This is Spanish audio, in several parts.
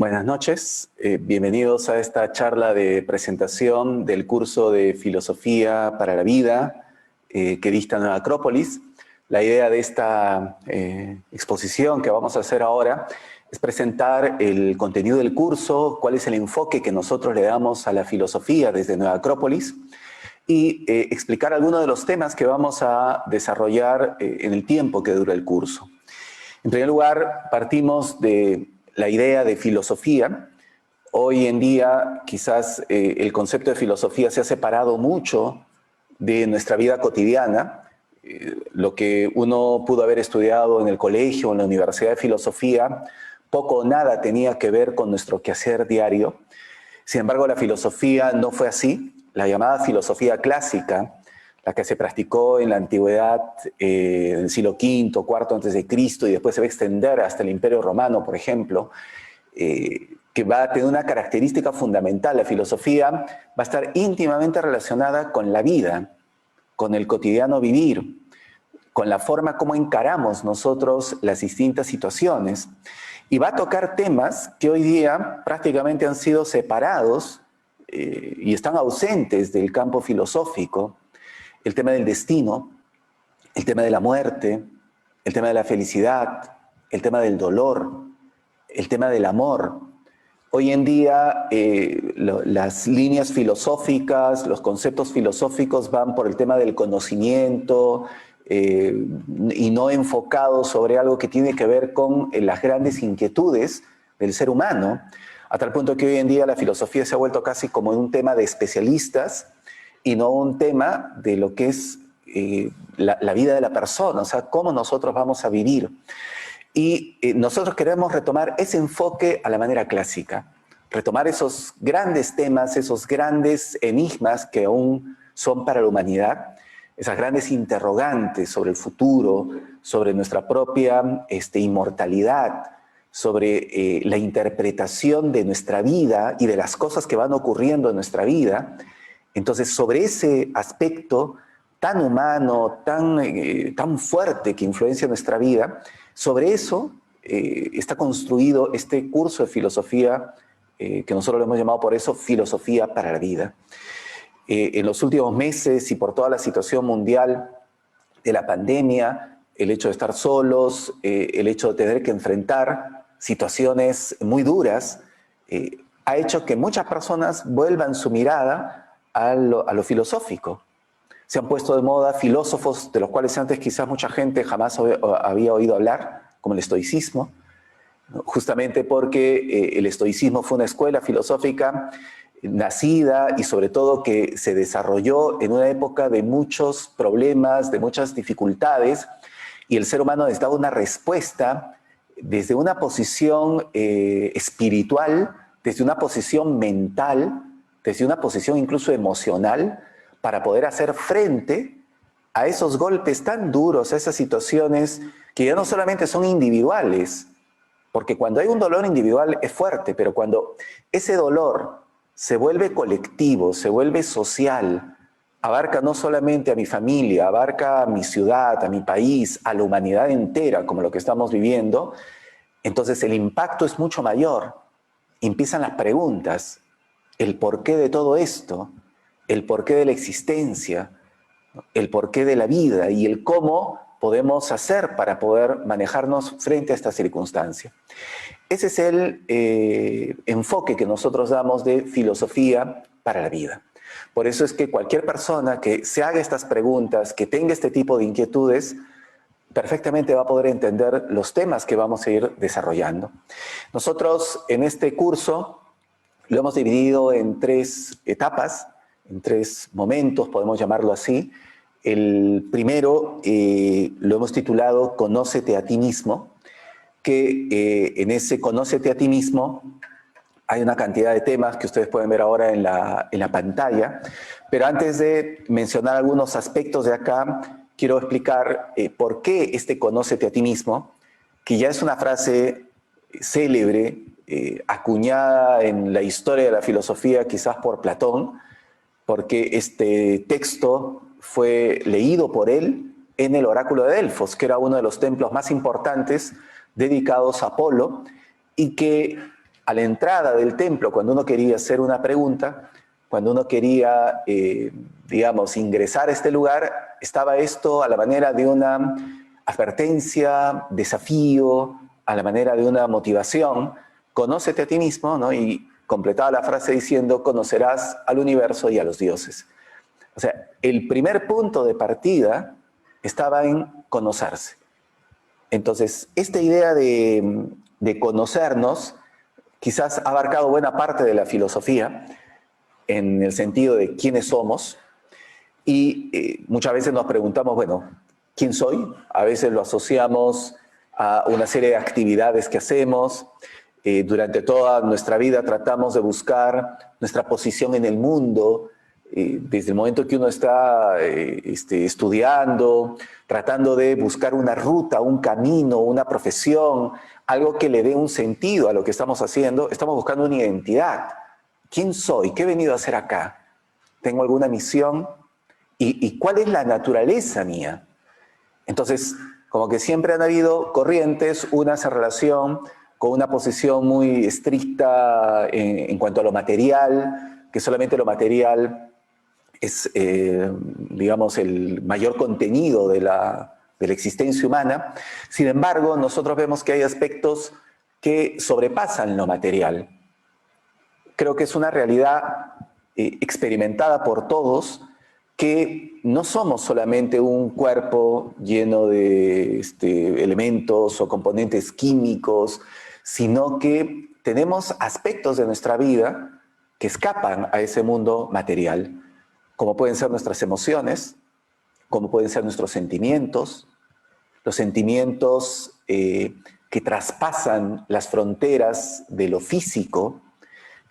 Buenas noches, bienvenidos a esta charla de presentación del curso de Filosofía para la Vida que dicta Nueva Acrópolis. La idea de esta exposición que vamos a hacer ahora es presentar el contenido del curso, cuál es el enfoque que nosotros le damos a la filosofía desde Nueva Acrópolis y explicar algunos de los temas que vamos a desarrollar en el tiempo que dura el curso. En primer lugar, partimos de la idea de filosofía. Hoy en día quizás el concepto de filosofía se ha separado mucho de nuestra vida cotidiana. Lo que uno pudo haber estudiado en el colegio o en la universidad de filosofía, poco o nada tenía que ver con nuestro quehacer diario. Sin embargo, la filosofía no fue así. La llamada filosofía clásica, la que se practicó en la antigüedad, en el siglo V, IV antes de Cristo, y después se va a extender hasta el Imperio Romano, por ejemplo, que va a tener una característica fundamental. La filosofía va a estar íntimamente relacionada con la vida, con el cotidiano vivir, con la forma como encaramos nosotros las distintas situaciones, y va a tocar temas que hoy día prácticamente han sido separados y están ausentes del campo filosófico. El tema del destino, el tema de la muerte, el tema de la felicidad, el tema del dolor, el tema del amor. Hoy en día las líneas filosóficas, los conceptos filosóficos van por el tema del conocimiento y no enfocados sobre algo que tiene que ver con las grandes inquietudes del ser humano, a tal punto que hoy en día la filosofía se ha vuelto casi como un tema de especialistas y no un tema de lo que es la vida de la persona, o sea, cómo nosotros vamos a vivir. Y nosotros queremos retomar ese enfoque a la manera clásica, retomar esos grandes temas, esos grandes enigmas que aún son para la humanidad, esas grandes interrogantes sobre el futuro, sobre nuestra propia inmortalidad, sobre la interpretación de nuestra vida y de las cosas que van ocurriendo en nuestra vida. Entonces, sobre ese aspecto tan humano, tan fuerte que influencia nuestra vida, sobre eso está construido este curso de filosofía, que nosotros lo hemos llamado por eso Filosofía para la Vida. En los últimos meses y por toda la situación mundial de la pandemia, el hecho de estar solos, el hecho de tener que enfrentar situaciones muy duras, ha hecho que muchas personas vuelvan su mirada a lo filosófico. Se han puesto de moda filósofos de los cuales antes quizás mucha gente jamás había oído hablar, como el estoicismo, justamente porque el estoicismo fue una escuela filosófica nacida y sobre todo que se desarrolló en una época de muchos problemas, de muchas dificultades, y el ser humano necesitaba una respuesta desde una posición espiritual, desde una posición mental, desde una posición incluso emocional, para poder hacer frente a esos golpes tan duros, a esas situaciones que ya no solamente son individuales, porque cuando hay un dolor individual es fuerte, pero cuando ese dolor se vuelve colectivo, se vuelve social, abarca no solamente a mi familia, abarca a mi ciudad, a mi país, a la humanidad entera, como lo que estamos viviendo, entonces el impacto es mucho mayor. Empiezan las preguntas, el porqué de todo esto, el porqué de la existencia, el porqué de la vida y el cómo podemos hacer para poder manejarnos frente a esta circunstancia. Ese es el enfoque que nosotros damos de filosofía para la vida. Por eso es que cualquier persona que se haga estas preguntas, que tenga este tipo de inquietudes, perfectamente va a poder entender los temas que vamos a ir desarrollando. Nosotros en este curso lo hemos dividido en 3 etapas, en 3 momentos, podemos llamarlo así. El primero lo hemos titulado Conócete a ti mismo, que en ese Conócete a ti mismo hay una cantidad de temas que ustedes pueden ver ahora en la pantalla, pero antes de mencionar algunos aspectos de acá, quiero explicar por qué este Conócete a ti mismo, que ya es una frase célebre, acuñada en la historia de la filosofía quizás por Platón, porque este texto fue leído por él en el oráculo de Delfos, que era uno de los templos más importantes dedicados a Apolo, y que a la entrada del templo, cuando uno quería hacer una pregunta, cuando uno quería, digamos, ingresar a este lugar, estaba esto a la manera de una advertencia, desafío, a la manera de una motivación. Conócete a ti mismo, ¿no? Y completaba la frase diciendo, conocerás al universo y a los dioses. O sea, el primer punto de partida estaba en conocerse. Entonces, esta idea de conocernos quizás ha abarcado buena parte de la filosofía en el sentido de quiénes somos y muchas veces nos preguntamos, bueno, ¿quién soy? A veces lo asociamos a una serie de actividades que hacemos. Durante toda nuestra vida tratamos de buscar nuestra posición en el mundo, desde el momento que uno está estudiando, tratando de buscar una ruta, un camino, una profesión, algo que le dé un sentido a lo que estamos haciendo, estamos buscando una identidad. ¿Quién soy? ¿Qué he venido a hacer acá? ¿Tengo alguna misión? ¿Y cuál es la naturaleza mía? Entonces, como que siempre han habido corrientes, una se relaciona con una posición muy estricta en cuanto a lo material, que solamente lo material es, digamos, el mayor contenido de la existencia humana. Sin embargo, nosotros vemos que hay aspectos que sobrepasan lo material. Creo que es una realidad experimentada por todos, que no somos solamente un cuerpo lleno de elementos o componentes químicos, sino que tenemos aspectos de nuestra vida que escapan a ese mundo material, como pueden ser nuestras emociones, como pueden ser nuestros sentimientos, los sentimientos que traspasan las fronteras de lo físico,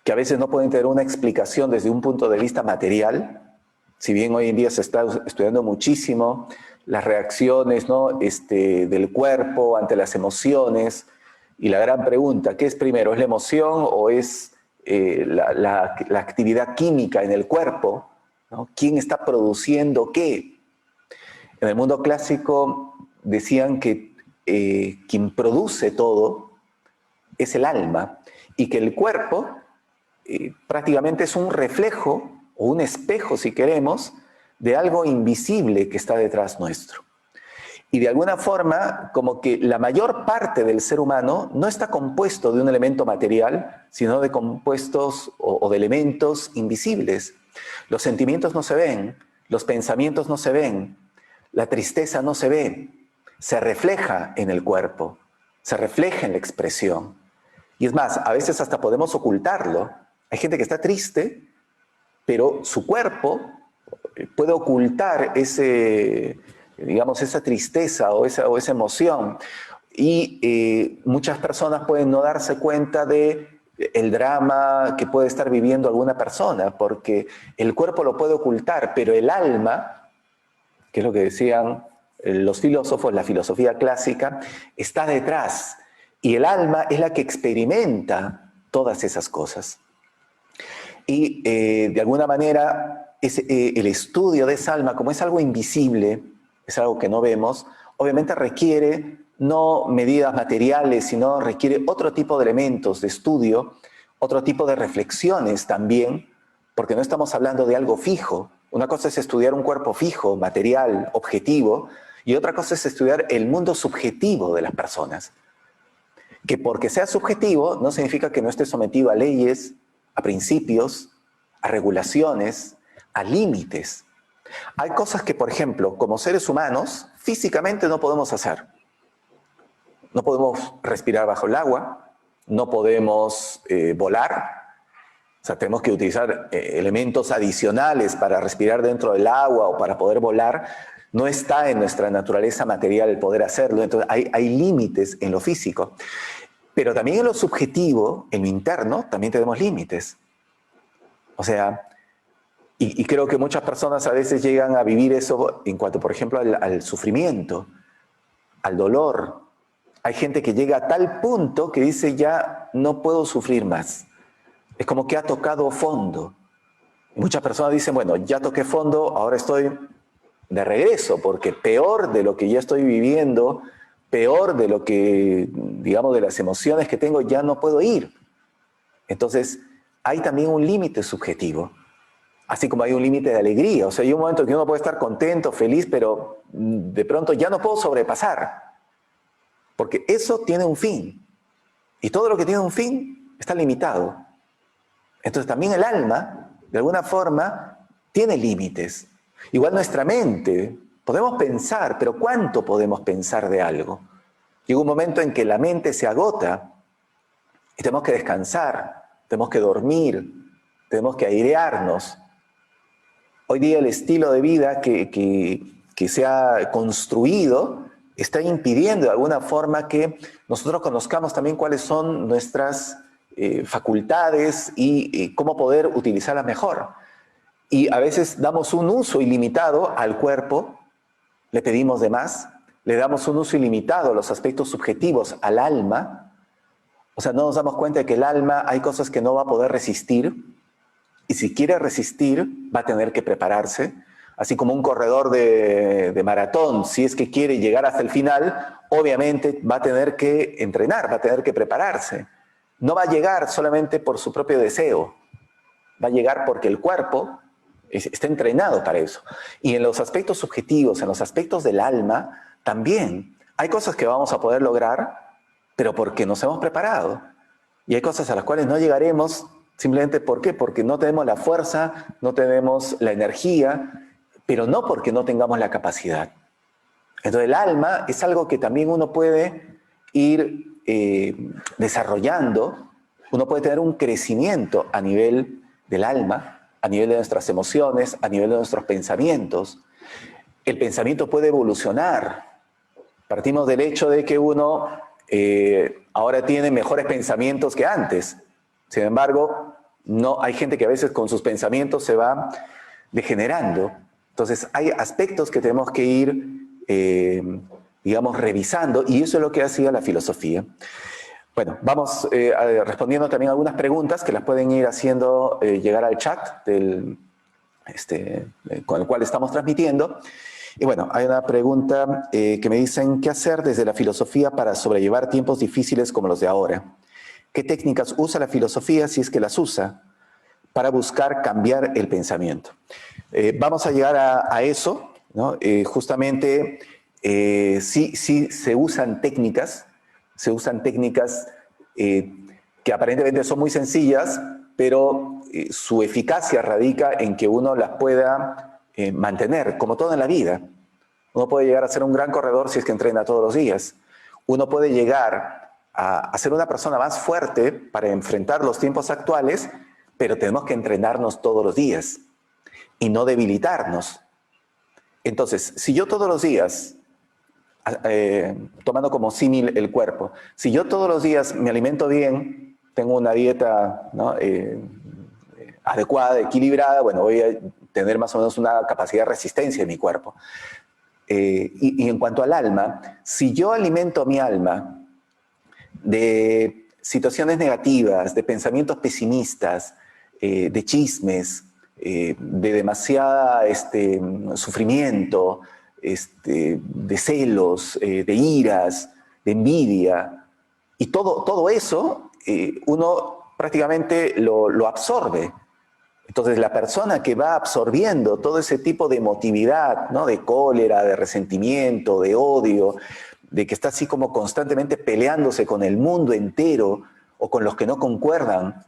que a veces no pueden tener una explicación desde un punto de vista material. Si bien hoy en día se está estudiando muchísimo las reacciones, ¿no? Del cuerpo ante las emociones, y la gran pregunta, ¿qué es primero? ¿Es la emoción o es la actividad química en el cuerpo? ¿No? ¿Quién está produciendo qué? En el mundo clásico decían que quien produce todo es el alma y que el cuerpo prácticamente es un reflejo o un espejo, si queremos, de algo invisible que está detrás nuestro. Y de alguna forma, como que la mayor parte del ser humano no está compuesto de un elemento material, sino de compuestos o de elementos invisibles. Los sentimientos no se ven, los pensamientos no se ven, la tristeza no se ve, se refleja en el cuerpo, se refleja en la expresión. Y es más, a veces hasta podemos ocultarlo. Hay gente que está triste, pero su cuerpo puede ocultar esa tristeza o esa emoción. Y muchas personas pueden no darse cuenta de el drama que puede estar viviendo alguna persona, porque el cuerpo lo puede ocultar, pero el alma, que es lo que decían los filósofos, la filosofía clásica, está detrás. Y el alma es la que experimenta todas esas cosas. Y de alguna manera el estudio de esa alma, como es algo invisible, es algo que no vemos, obviamente requiere no medidas materiales, sino requiere otro tipo de elementos de estudio, otro tipo de reflexiones también, porque no estamos hablando de algo fijo. Una cosa es estudiar un cuerpo fijo, material, objetivo, y otra cosa es estudiar el mundo subjetivo de las personas. Que porque sea subjetivo no significa que no esté sometido a leyes, a principios, a regulaciones, a límites. Hay cosas que, por ejemplo, como seres humanos, físicamente no podemos hacer. No podemos respirar bajo el agua, no podemos volar. O sea, tenemos que utilizar elementos adicionales para respirar dentro del agua o para poder volar. No está en nuestra naturaleza material el poder hacerlo. Entonces, hay límites en lo físico. Pero también en lo subjetivo, en lo interno, también tenemos límites. O sea, y creo que muchas personas a veces llegan a vivir eso en cuanto, por ejemplo, al sufrimiento, al dolor. Hay gente que llega a tal punto que dice, ya no puedo sufrir más. Es como que ha tocado fondo. Y muchas personas dicen, bueno, ya toqué fondo, ahora estoy de regreso, porque peor de lo que ya estoy viviendo, peor de lo que, digamos, de las emociones que tengo, ya no puedo ir. Entonces, hay también un límite subjetivo, así como hay un límite de alegría. O sea, hay un momento en que uno puede estar contento, feliz, pero de pronto ya no puedo sobrepasar, porque eso tiene un fin. Y todo lo que tiene un fin está limitado. Entonces también el alma, de alguna forma, tiene límites. Igual nuestra mente, podemos pensar, pero ¿cuánto podemos pensar de algo? Llega un momento en que la mente se agota y tenemos que descansar, tenemos que dormir, tenemos que airearnos. Hoy día el estilo de vida que se ha construido está impidiendo de alguna forma que nosotros conozcamos también cuáles son nuestras facultades y cómo poder utilizarlas mejor. Y a veces damos un uso ilimitado al cuerpo, le pedimos de más, le damos un uso ilimitado a los aspectos subjetivos, al alma. O sea, no nos damos cuenta de que el alma hay cosas que no va a poder resistir, y si quiere resistir va a tener que prepararse, así como un corredor de maratón, si es que quiere llegar hasta el final, obviamente va a tener que entrenar, va a tener que prepararse. No va a llegar solamente por su propio deseo, va a llegar porque el cuerpo está entrenado para eso. Y en los aspectos subjetivos, en los aspectos del alma, también hay cosas que vamos a poder lograr, pero porque nos hemos preparado. Y hay cosas a las cuales no llegaremos simplemente ¿por qué? Porque no tenemos la fuerza, no tenemos la energía, pero no porque no tengamos la capacidad. Entonces el alma es algo que también uno puede ir desarrollando, uno puede tener un crecimiento a nivel del alma, a nivel de nuestras emociones, a nivel de nuestros pensamientos. El pensamiento puede evolucionar. Partimos del hecho de que uno ahora tiene mejores pensamientos que antes. Sin embargo, no, hay gente que a veces con sus pensamientos se va degenerando. Entonces, hay aspectos que tenemos que ir, digamos, revisando, y eso es lo que hacía la filosofía. Bueno, vamos respondiendo también algunas preguntas que las pueden ir haciendo llegar al chat con el cual estamos transmitiendo. Y bueno, hay una pregunta que me dicen, ¿qué hacer desde la filosofía para sobrellevar tiempos difíciles como los de ahora? ¿Qué técnicas usa la filosofía, si es que las usa, para buscar cambiar el pensamiento? Vamos a llegar a eso, ¿no? Justamente, sí se usan técnicas que aparentemente son muy sencillas, pero su eficacia radica en que uno las pueda mantener, como todo en la vida. Uno puede llegar a ser un gran corredor si es que entrena todos los días. Uno puede llegar a ser una persona más fuerte para enfrentar los tiempos actuales, pero tenemos que entrenarnos todos los días y no debilitarnos. Entonces, si yo todos los días, tomando como símil el cuerpo, si yo todos los días me alimento bien, tengo una dieta, ¿no? Adecuada, equilibrada, bueno, voy a tener más o menos una capacidad de resistencia en mi cuerpo. Y en cuanto al alma, si yo alimento mi alma de situaciones negativas, de pensamientos pesimistas, de chismes, de demasiada sufrimiento, de celos, de iras, de envidia, y todo eso uno prácticamente lo absorbe. Entonces la persona que va absorbiendo todo ese tipo de emotividad, ¿no? De cólera, de resentimiento, de odio, de que está así como constantemente peleándose con el mundo entero o con los que no concuerdan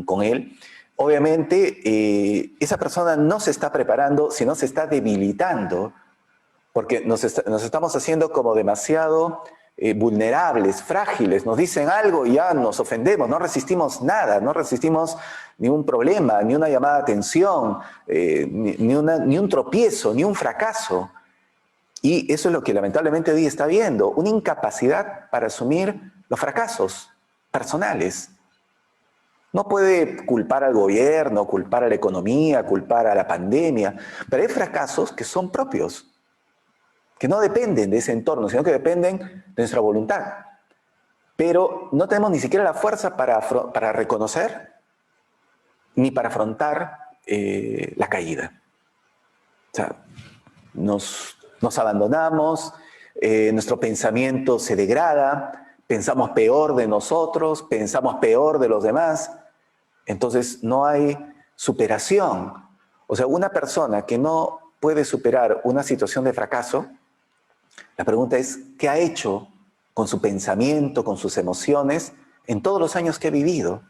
con él, obviamente esa persona no se está preparando, sino se está debilitando, porque nos estamos haciendo como demasiado vulnerables, frágiles. Nos dicen algo y ya nos ofendemos, no resistimos nada, no resistimos ni un problema, ni una llamada de atención, ni un tropiezo, ni un fracaso. Y eso es lo que lamentablemente hoy está viendo, una incapacidad para asumir los fracasos personales. No puede culpar al gobierno, culpar a la economía, culpar a la pandemia, pero hay fracasos que son propios, que no dependen de ese entorno, sino que dependen de nuestra voluntad. Pero no tenemos ni siquiera la fuerza para reconocer ni para afrontar la caída. O sea, nos abandonamos, nuestro pensamiento se degrada, pensamos peor de nosotros, pensamos peor de los demás. Entonces no hay superación. O sea, una persona que no puede superar una situación de fracaso, la pregunta es, ¿qué ha hecho con su pensamiento, con sus emociones, en todos los años que ha vivido?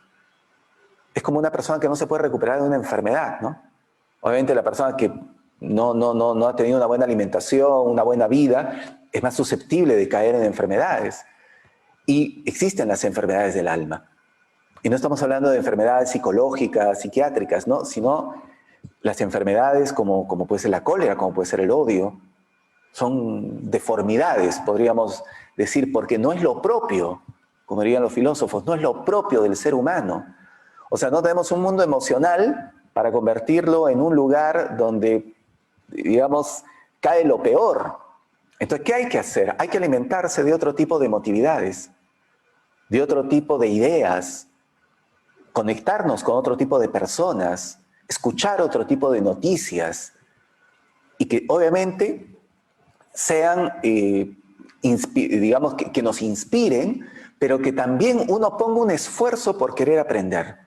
Es como una persona que no se puede recuperar de una enfermedad, ¿no? Obviamente la persona que no ha tenido una buena alimentación, una buena vida, es más susceptible de caer en enfermedades. Y existen las enfermedades del alma. Y no estamos hablando de enfermedades psicológicas, psiquiátricas, ¿no? Sino las enfermedades como puede ser la cólera, como puede ser el odio. Son deformidades, podríamos decir, porque no es lo propio, como dirían los filósofos, no es lo propio del ser humano. O sea, no tenemos un mundo emocional para convertirlo en un lugar donde, digamos, cae lo peor. Entonces, ¿qué hay que hacer? Hay que alimentarse de otro tipo de emotividades, de otro tipo de ideas, conectarnos con otro tipo de personas, escuchar otro tipo de noticias y que obviamente sean, digamos, que nos inspiren, pero que también uno ponga un esfuerzo por querer aprender.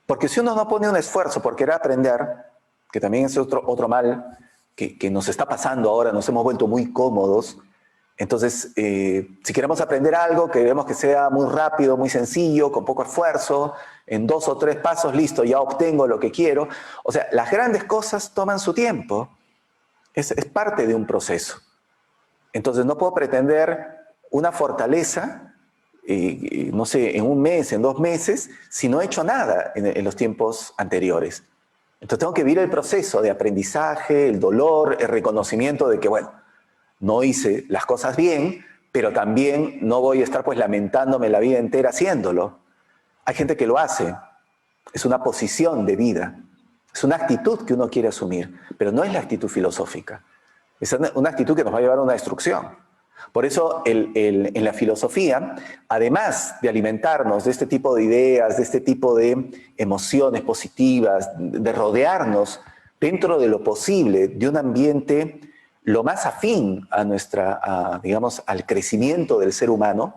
Porque si uno no pone un esfuerzo por querer aprender, que también es otro mal que nos está pasando ahora, nos hemos vuelto muy cómodos. Entonces, si queremos aprender algo, queremos que sea muy rápido, muy sencillo, con poco esfuerzo, en 2 o 3 pasos, listo, ya obtengo lo que quiero. O sea, las grandes cosas toman su tiempo. Es parte de un proceso. Entonces, no puedo pretender una fortaleza, no sé, en 1 mes, en 2 meses, si no he hecho nada en los tiempos anteriores. Entonces, tengo que vivir el proceso de aprendizaje, el dolor, el reconocimiento de que, bueno, no hice las cosas bien, pero también no voy a estar pues lamentándome la vida entera haciéndolo. Hay gente que lo hace, es una posición de vida, es una actitud que uno quiere asumir, pero no es la actitud filosófica. Es una actitud que nos va a llevar a una destrucción. Por eso en la filosofía, además de alimentarnos de este tipo de ideas, de este tipo de emociones positivas, de rodearnos dentro de lo posible de un ambiente lo más afín a digamos, al crecimiento del ser humano,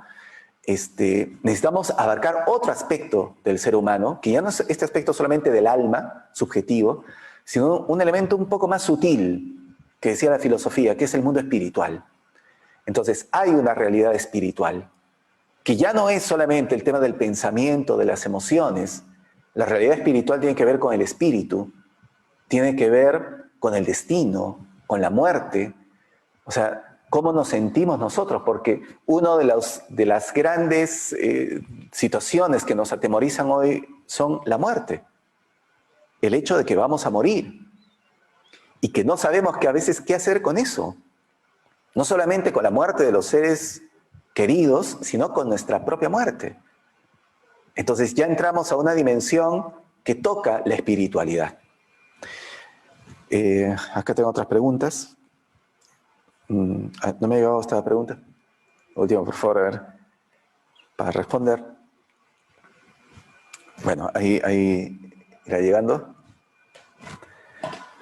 necesitamos abarcar otro aspecto del ser humano, que ya no es este aspecto solamente del alma, subjetivo, sino un elemento un poco más sutil, que decía la filosofía, que es el mundo espiritual. Entonces, hay una realidad espiritual, que ya no es solamente el tema del pensamiento, de las emociones. La realidad espiritual tiene que ver con el espíritu, tiene que ver con el destino, con la muerte. O sea, cómo nos sentimos nosotros, porque una de las grandes situaciones que nos atemorizan hoy son la muerte. El hecho de que vamos a morir y que no sabemos que a veces qué hacer con eso. No solamente con la muerte de los seres queridos, sino con nuestra propia muerte. Entonces ya entramos a una dimensión que toca la espiritualidad. Acá tengo otras preguntas. ¿No me ha llegado esta pregunta? Última, por favor, a ver, para responder. Bueno, ahí irá llegando.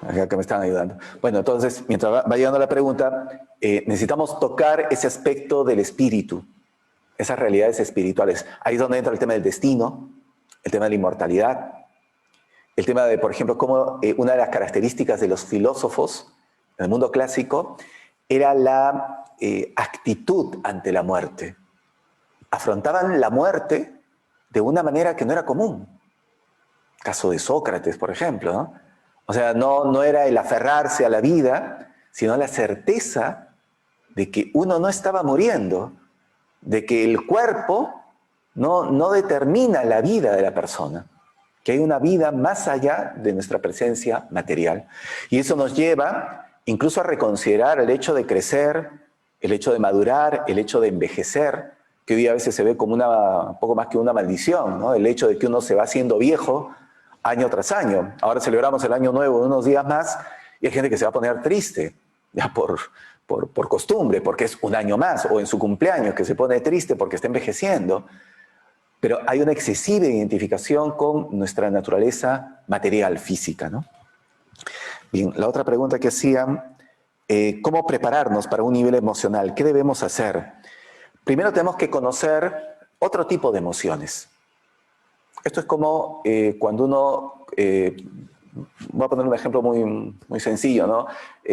Acá que me están ayudando. Bueno, entonces, mientras va llegando la pregunta, necesitamos tocar ese aspecto del espíritu, esas realidades espirituales. Ahí es donde entra el tema del destino, el tema de la inmortalidad, el tema de, por ejemplo, cómo una de las características de los filósofos en el mundo clásico era la actitud ante la muerte. Afrontaban la muerte de una manera que no era común. Caso de Sócrates, por ejemplo, ¿no? O sea, no era el aferrarse a la vida, sino la certeza de que uno no estaba muriendo, de que el cuerpo no determina la vida de la persona, que hay una vida más allá de nuestra presencia material. Y eso nos lleva incluso a reconsiderar el hecho de crecer, el hecho de madurar, el hecho de envejecer, que hoy día a veces se ve como un poco más que una maldición, ¿no? El hecho de que uno se va haciendo viejo año tras año. Ahora celebramos el año nuevo en unos días más y hay gente que se va a poner triste, ya por costumbre, porque es un año más, o en su cumpleaños que se pone triste porque está envejeciendo. Pero hay una excesiva identificación con nuestra naturaleza material, física, ¿no? Bien, la otra pregunta que hacían, ¿cómo prepararnos para un nivel emocional? ¿Qué debemos hacer? Primero tenemos que conocer otro tipo de emociones. Esto es como cuando uno, voy a poner un ejemplo muy sencillo, ¿no?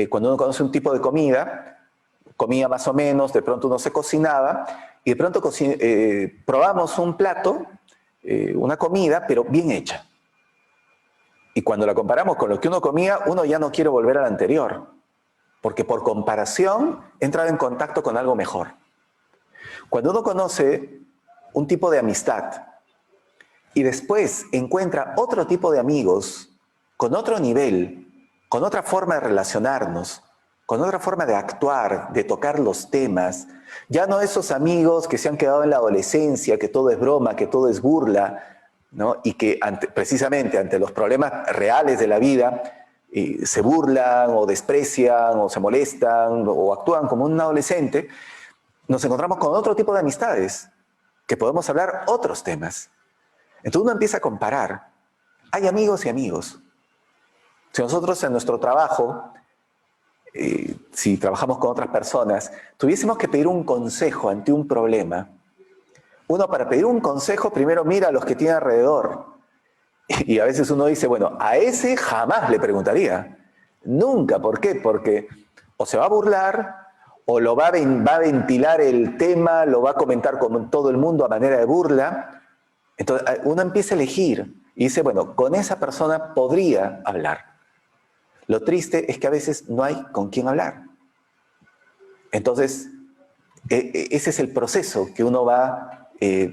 Cuando uno conoce un tipo de comida, comía más o menos, de pronto uno se cocinaba, y de pronto probamos un plato, una comida, pero bien hecha. Y cuando la comparamos con lo que uno comía, uno ya no quiere volver al anterior, porque por comparación entra en contacto con algo mejor. Cuando uno conoce un tipo de amistad y después encuentra otro tipo de amigos con otro nivel, con otra forma de relacionarnos, con otra forma de actuar, de tocar los temas, ya no esos amigos que se han quedado en la adolescencia, que todo es broma, que todo es burla, ¿no? Y que precisamente ante los problemas reales de la vida se burlan o desprecian o se molestan o actúan como un adolescente, nos encontramos con otro tipo de amistades, que podemos hablar otros temas. Entonces uno empieza a comparar. Hay amigos y amigos. Si nosotros en nuestro trabajo, si trabajamos con otras personas, tuviésemos que pedir un consejo ante un problema, uno para pedir un consejo primero mira a los que tiene alrededor. Y a veces uno dice, bueno, a ese jamás le preguntaría. Nunca. ¿Por qué? Porque o se va a burlar, o lo va a ventilar el tema, lo va a comentar con todo el mundo a manera de burla. Entonces uno empieza a elegir y dice, bueno, con esa persona podría hablar. Lo triste es que a veces no hay con quién hablar. Entonces, ese es el proceso que uno va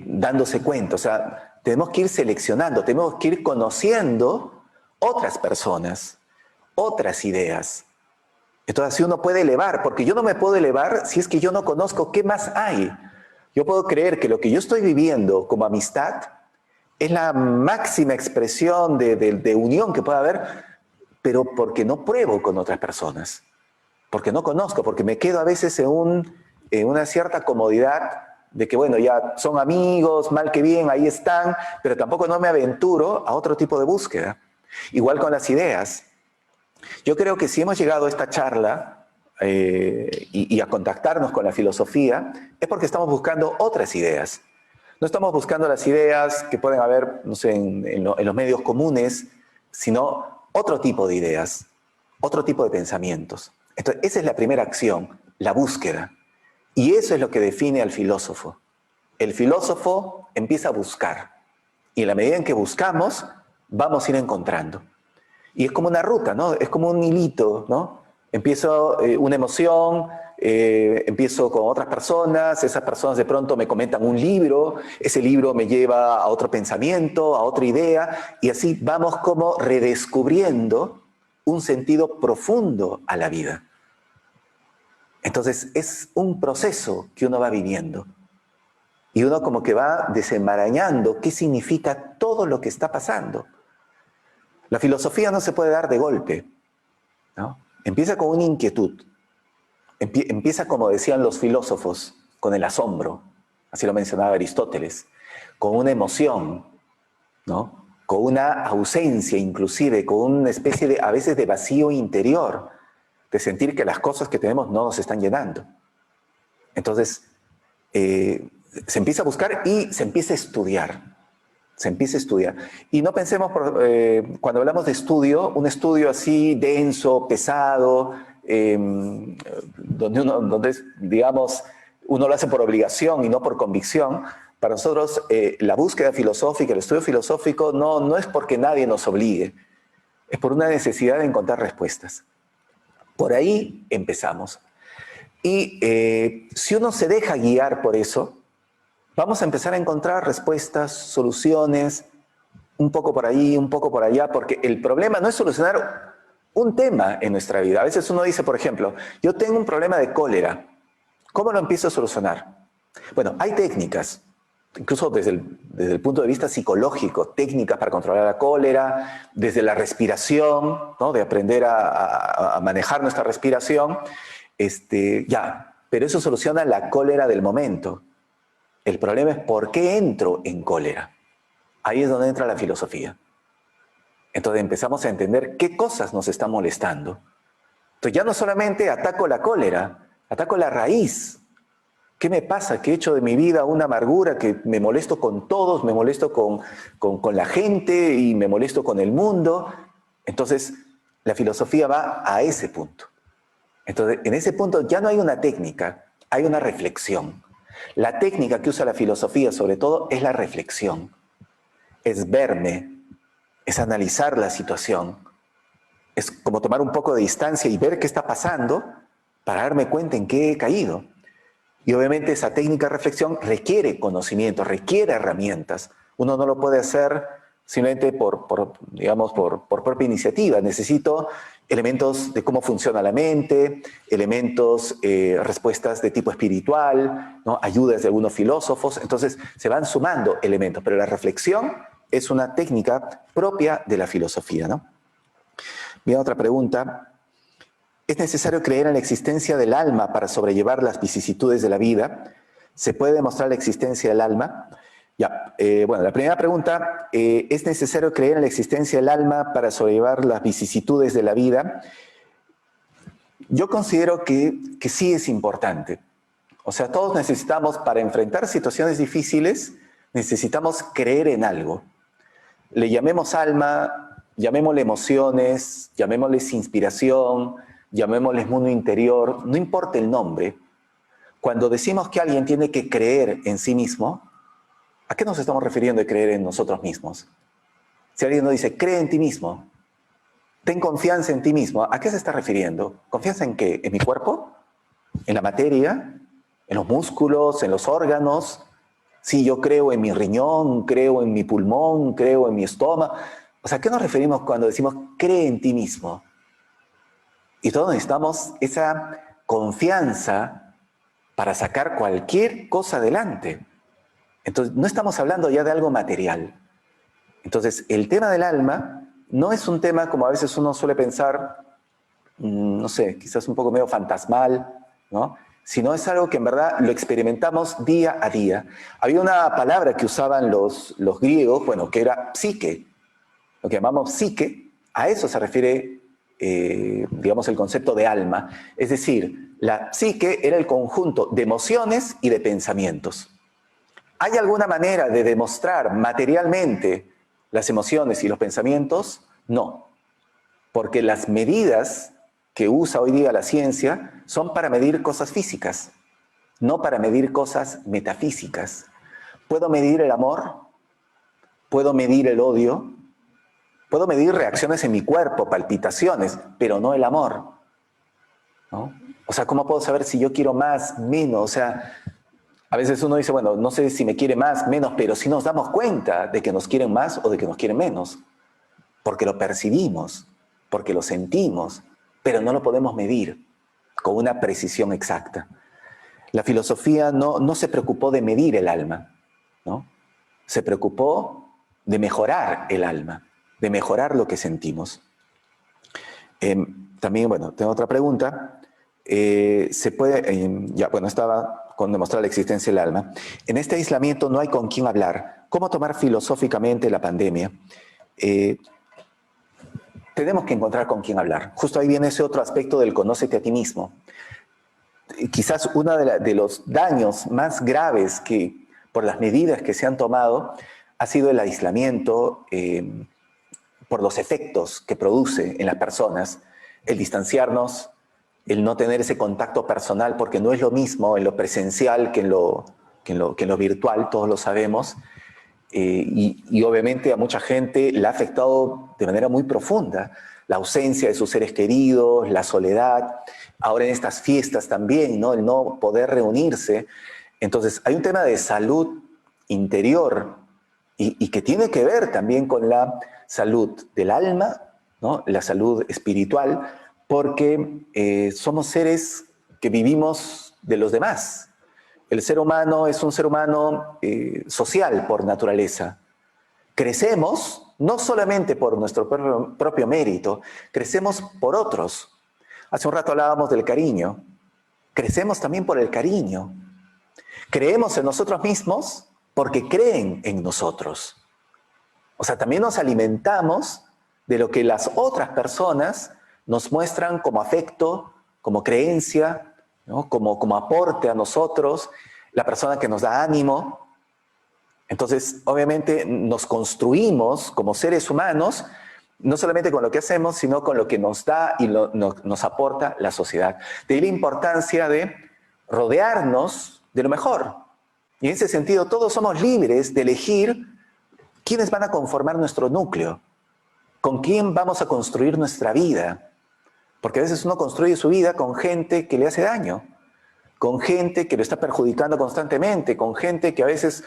dándose cuenta. O sea, tenemos que ir seleccionando, tenemos que ir conociendo otras personas, otras ideas. Entonces así uno puede elevar, porque yo no me puedo elevar si es que yo no conozco qué más hay. Yo puedo creer que lo que yo estoy viviendo como amistad es la máxima expresión de unión que pueda haber, pero porque no pruebo con otras personas, porque no conozco, porque me quedo a veces en una cierta comodidad de que, bueno, ya son amigos, mal que bien, ahí están, pero tampoco no me aventuro a otro tipo de búsqueda. Igual con las ideas. Yo creo que si hemos llegado a esta charla y a contactarnos con la filosofía, es porque estamos buscando otras ideas. No estamos buscando las ideas que pueden haber, no sé, en los medios comunes, sino otro tipo de ideas, otro tipo de pensamientos. Entonces, esa es la primera acción, la búsqueda. Y eso es lo que define al filósofo. El filósofo empieza a buscar. Y en la medida en que buscamos, vamos a ir encontrando. Y es como una ruta, ¿no? Es como un hilito, ¿no? Empiezo una emoción, empiezo con otras personas, esas personas de pronto me comentan un libro, ese libro me lleva a otro pensamiento, a otra idea, y así vamos como redescubriendo un sentido profundo a la vida. Entonces es un proceso que uno va viviendo. Y uno como que va desenmarañando qué significa todo lo que está pasando. La filosofía no se puede dar de golpe, ¿no? Empieza con una inquietud. Empieza, como decían los filósofos, con el asombro. Así lo mencionaba Aristóteles. Con una emoción, ¿no? Con una ausencia inclusive, con una especie de, a veces, de vacío interior, de sentir que las cosas que tenemos no nos están llenando. Entonces, se empieza a buscar y se empieza a estudiar. Se empieza a estudiar. Y no pensemos, cuando hablamos de estudio, un estudio así denso, pesado, donde digamos, uno lo hace por obligación y no por convicción. Para nosotros, la búsqueda filosófica, el estudio filosófico, no es porque nadie nos obligue, es por una necesidad de encontrar respuestas. Por ahí empezamos. Y si uno se deja guiar por eso, vamos a empezar a encontrar respuestas, soluciones, un poco por ahí, un poco por allá, porque el problema no es solucionar un tema en nuestra vida. A veces uno dice, por ejemplo, yo tengo un problema de cólera. ¿Cómo lo empiezo a solucionar? Bueno, hay técnicas, incluso desde el punto de vista psicológico, técnicas para controlar la cólera, desde la respiración, ¿no? De aprender a manejar nuestra respiración, pero eso soluciona la cólera del momento. El problema es por qué entro en cólera. Ahí es donde entra la filosofía. Entonces empezamos a entender qué cosas nos están molestando. Entonces ya no solamente ataco la cólera, ataco la raíz. ¿Qué me pasa? ¿Qué he hecho de mi vida una amargura? Que me molesto con todos, me molesto con la gente y me molesto con el mundo. Entonces, la filosofía va a ese punto. Entonces, en ese punto ya no hay una técnica, hay una reflexión. La técnica que usa la filosofía, sobre todo, es la reflexión. Es verme, es analizar la situación. Es como tomar un poco de distancia y ver qué está pasando para darme cuenta en qué he caído. Y obviamente esa técnica de reflexión requiere conocimiento, requiere herramientas. Uno no lo puede hacer simplemente por propia iniciativa. Necesito elementos de cómo funciona la mente, elementos, respuestas de tipo espiritual, ¿no? Ayudas de algunos filósofos. Entonces se van sumando elementos, pero la reflexión es una técnica propia de la filosofía, ¿no? Bien, otra pregunta. ¿Es necesario creer en la existencia del alma para sobrellevar las vicisitudes de la vida? ¿Se puede demostrar la existencia del alma? Ya, bueno, la primera pregunta, ¿es necesario creer en la existencia del alma para sobrellevar las vicisitudes de la vida? Yo considero que sí es importante. O sea, todos necesitamos, para enfrentar situaciones difíciles, necesitamos creer en algo. Le llamemos alma, llamémosle emociones, llamémosles inspiración, llamémosles mundo interior, no importa el nombre. Cuando decimos que alguien tiene que creer en sí mismo, ¿a qué nos estamos refiriendo de creer en nosotros mismos? Si alguien nos dice, cree en ti mismo, ten confianza en ti mismo, ¿a qué se está refiriendo? ¿Confianza en qué? ¿En mi cuerpo? ¿En la materia? ¿En los músculos? ¿En los órganos? Sí, yo creo en mi riñón, creo en mi pulmón, creo en mi estómago. O sea, ¿a qué nos referimos cuando decimos cree en ti mismo? Y todos necesitamos esa confianza para sacar cualquier cosa adelante. Entonces, no estamos hablando ya de algo material. Entonces, el tema del alma no es un tema como a veces uno suele pensar, no sé, quizás un poco medio fantasmal, ¿no? Sino es algo que en verdad lo experimentamos día a día. Había una palabra que usaban los griegos, bueno, que era psique, lo que llamamos psique, a eso se refiere, digamos, el concepto de alma. Es decir, la psique era el conjunto de emociones y de pensamientos. ¿Hay alguna manera de demostrar materialmente las emociones y los pensamientos? No, porque las medidas que usa hoy día la ciencia son para medir cosas físicas, no para medir cosas metafísicas. ¿Puedo medir el amor? ¿Puedo medir el odio? Puedo medir reacciones en mi cuerpo, palpitaciones, pero no el amor, ¿no? O sea, ¿cómo puedo saber si yo quiero más, menos? O sea, a veces uno dice, bueno, no sé si me quiere más, menos, pero sí nos damos cuenta de que nos quieren más o de que nos quieren menos, porque lo percibimos, porque lo sentimos, pero no lo podemos medir con una precisión exacta. La filosofía no se preocupó de medir el alma, ¿no? Se preocupó de mejorar el alma, de mejorar lo que sentimos. También, bueno, tengo otra pregunta. Se puede, ya, bueno, estaba con demostrar la existencia del alma. En este aislamiento no hay con quién hablar. ¿Cómo tomar filosóficamente la pandemia? Tenemos que encontrar con quién hablar. Justo ahí viene ese otro aspecto del conócete a ti mismo. Quizás uno de los daños más graves que por las medidas que se han tomado ha sido el aislamiento por los efectos que produce en las personas, el distanciarnos, el no tener ese contacto personal, porque no es lo mismo en lo presencial que en lo virtual, todos lo sabemos, y obviamente a mucha gente le ha afectado de manera muy profunda la ausencia de sus seres queridos, la soledad, ahora en estas fiestas también, ¿no? El no poder reunirse. Entonces hay un tema de salud interior y que tiene que ver también con la salud del alma, ¿no? La salud espiritual, porque somos seres que vivimos de los demás. El ser humano es un ser humano social por naturaleza. Crecemos no solamente por nuestro propio mérito, crecemos por otros. Hace un rato hablábamos del cariño. Crecemos también por el cariño. Creemos en nosotros mismos porque creen en nosotros. O sea, también nos alimentamos de lo que las otras personas nos muestran como afecto, como creencia, ¿no? Como aporte a nosotros, la persona que nos da ánimo. Entonces, obviamente, nos construimos como seres humanos, no solamente con lo que hacemos, sino con lo que nos da y nos aporta la sociedad. De ahí la importancia de rodearnos de lo mejor. Y en ese sentido, todos somos libres de elegir quiénes van a conformar nuestro núcleo, con quién vamos a construir nuestra vida. Porque a veces uno construye su vida con gente que le hace daño, con gente que lo está perjudicando constantemente, con gente que a veces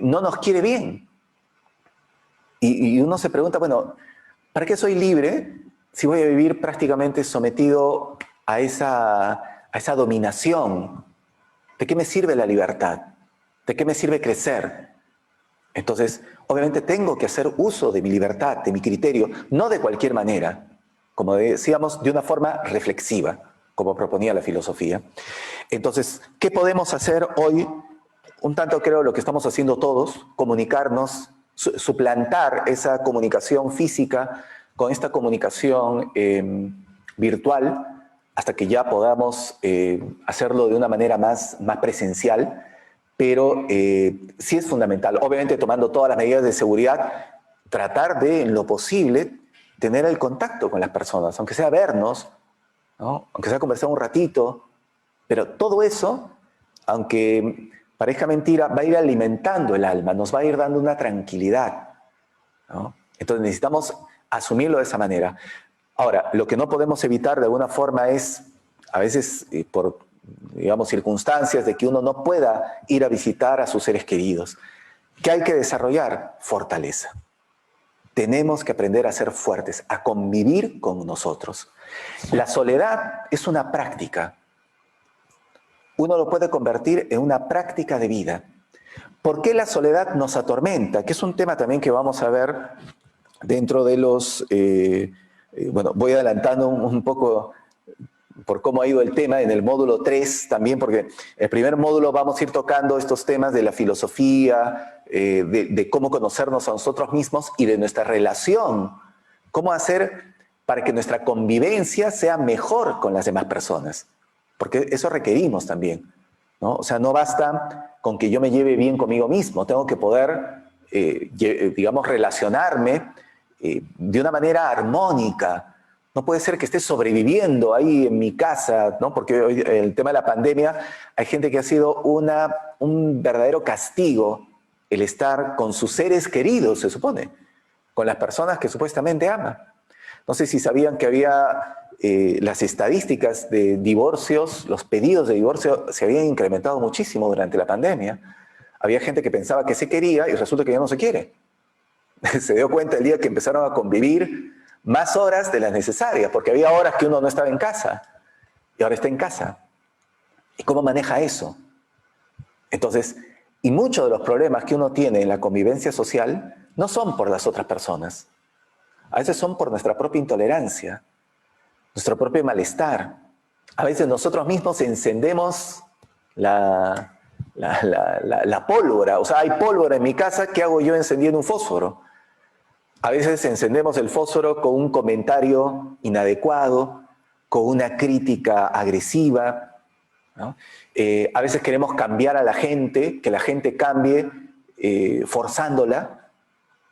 no nos quiere bien. Y uno se pregunta, bueno, ¿para qué soy libre si voy a vivir prácticamente sometido a esa dominación? ¿De qué me sirve la libertad? ¿De qué me sirve crecer? Entonces, obviamente tengo que hacer uso de mi libertad, de mi criterio, no de cualquier manera, como decíamos, de una forma reflexiva, como proponía la filosofía. Entonces, ¿qué podemos hacer hoy? Un tanto creo lo que estamos haciendo todos, comunicarnos, suplantar esa comunicación física con esta comunicación virtual, hasta que ya podamos hacerlo de una manera más presencial, pero sí es fundamental, obviamente tomando todas las medidas de seguridad, tratar de, en lo posible, tener el contacto con las personas, aunque sea vernos, ¿no? Aunque sea conversar un ratito, pero todo eso, aunque parezca mentira, va a ir alimentando el alma, nos va a ir dando una tranquilidad, ¿no? Entonces necesitamos asumirlo de esa manera. Ahora, lo que no podemos evitar de alguna forma es, a veces por, digamos, circunstancias de que uno no pueda ir a visitar a sus seres queridos. ¿Qué hay que desarrollar? Fortaleza. Tenemos que aprender a ser fuertes, a convivir con nosotros. La soledad es una práctica. Uno lo puede convertir en una práctica de vida. ¿Por qué la soledad nos atormenta? Que es un tema también que vamos a ver dentro de los... bueno, voy adelantando un poco por cómo ha ido el tema en el módulo 3 también, porque el primer módulo vamos a ir tocando estos temas de la filosofía, de cómo conocernos a nosotros mismos y de nuestra relación. Cómo hacer para que nuestra convivencia sea mejor con las demás personas. Porque eso requerimos también, ¿no? O sea, no basta con que yo me lleve bien conmigo mismo, tengo que poder, digamos, relacionarme de una manera armónica. No puede ser que esté sobreviviendo ahí en mi casa, ¿no? Porque hoy, el tema de la pandemia, hay gente que ha sido un verdadero castigo el estar con sus seres queridos, se supone, con las personas que supuestamente ama. No sé si sabían que había las estadísticas de divorcios, los pedidos de divorcio se habían incrementado muchísimo durante la pandemia. Había gente que pensaba que se quería y resulta que ya no se quiere. Se dio cuenta el día que empezaron a convivir más horas de las necesarias, porque había horas que uno no estaba en casa y ahora está en casa. ¿Y cómo maneja eso? Entonces, y muchos de los problemas que uno tiene en la convivencia social no son por las otras personas. A veces son por nuestra propia intolerancia, nuestro propio malestar. A veces nosotros mismos encendemos la pólvora. O sea, hay pólvora en mi casa, ¿qué hago yo encendiendo un fósforo? A veces encendemos el fósforo con un comentario inadecuado, con una crítica agresiva, ¿no? A veces queremos cambiar a la gente, que la gente cambie forzándola,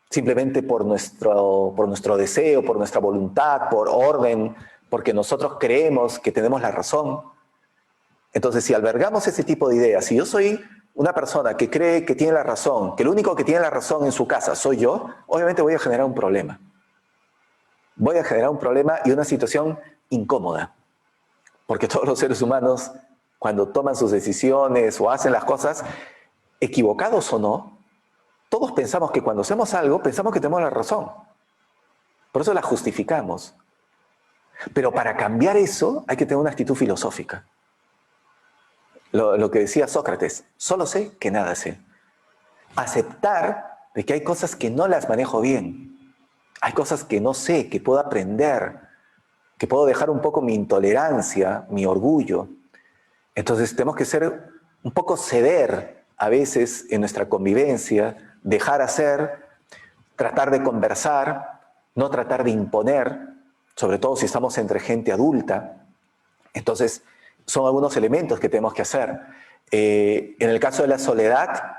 simplemente por nuestro deseo, por nuestra voluntad, por orden, porque nosotros creemos que tenemos la razón. Entonces, si albergamos ese tipo de ideas, si yo soy una persona que cree que tiene la razón, que el único que tiene la razón en su casa soy yo, obviamente voy a generar un problema. Voy a generar un problema y una situación incómoda. Porque todos los seres humanos, cuando toman sus decisiones o hacen las cosas, equivocados o no, todos pensamos que cuando hacemos algo, pensamos que tenemos la razón. Por eso la justificamos. Pero para cambiar eso hay que tener una actitud filosófica. Lo que decía Sócrates, solo sé que nada sé. Aceptar de que hay cosas que no las manejo bien. Hay cosas que no sé, que puedo aprender, que puedo dejar un poco mi intolerancia, mi orgullo. Entonces tenemos que ser un poco ceder a veces en nuestra convivencia, dejar hacer, tratar de conversar, no tratar de imponer, sobre todo si estamos entre gente adulta. Entonces, son algunos elementos que tenemos que hacer. En el caso de la soledad,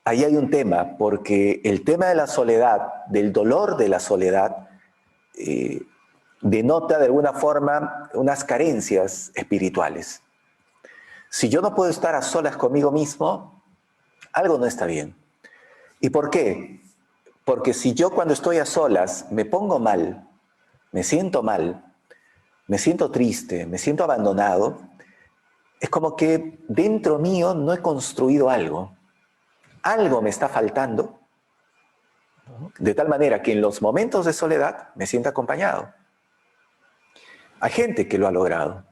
ahí hay un tema, porque el tema de la soledad, del dolor de la soledad, denota de alguna forma unas carencias espirituales. Si yo no puedo estar a solas conmigo mismo, algo no está bien. ¿Y por qué? Porque si yo cuando estoy a solas me pongo mal, me siento triste, me siento abandonado, es como que dentro mío no he construido algo. Algo me está faltando, de tal manera que en los momentos de soledad me siento acompañado. Hay gente que lo ha logrado.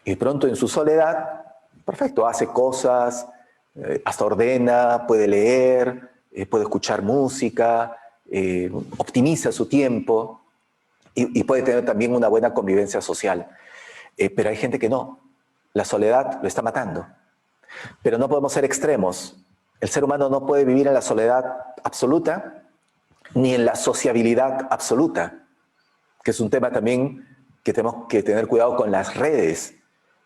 Y pronto en su soledad, perfecto, hace cosas, hasta ordena, puede leer, puede escuchar música, optimiza su tiempo y puede tener también una buena convivencia social. Pero hay gente que no. La soledad lo está matando. Pero no podemos ser extremos. El ser humano no puede vivir en la soledad absoluta ni en la sociabilidad absoluta, que es un tema también que tenemos que tener cuidado con las redes.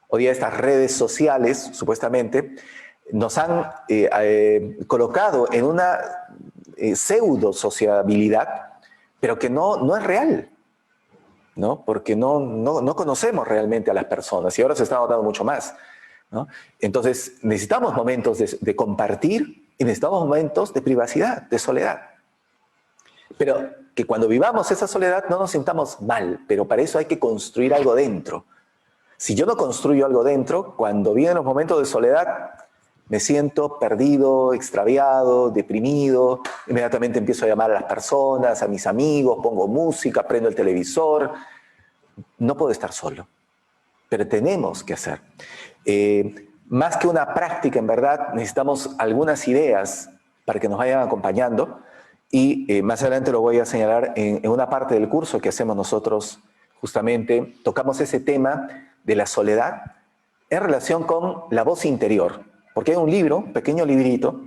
Hoy día estas redes sociales, supuestamente, nos han colocado en una pseudo-sociabilidad, pero que no es real, ¿no? Porque no conocemos realmente a las personas y ahora se está notando mucho más, ¿no? Entonces necesitamos momentos de compartir y necesitamos momentos de privacidad, de soledad. Pero que cuando vivamos esa soledad no nos sintamos mal, pero para eso hay que construir algo dentro. Si yo no construyo algo dentro, cuando vienen los momentos de soledad, me siento perdido, extraviado, deprimido, inmediatamente empiezo a llamar a las personas, a mis amigos, pongo música, prendo el televisor. No puedo estar solo, pero tenemos que hacer. Más que una práctica, en verdad, necesitamos algunas ideas para que nos vayan acompañando y más adelante lo voy a señalar en una parte del curso que hacemos nosotros. Justamente tocamos ese tema de la soledad en relación con la voz interior, porque hay un libro, un pequeño librito,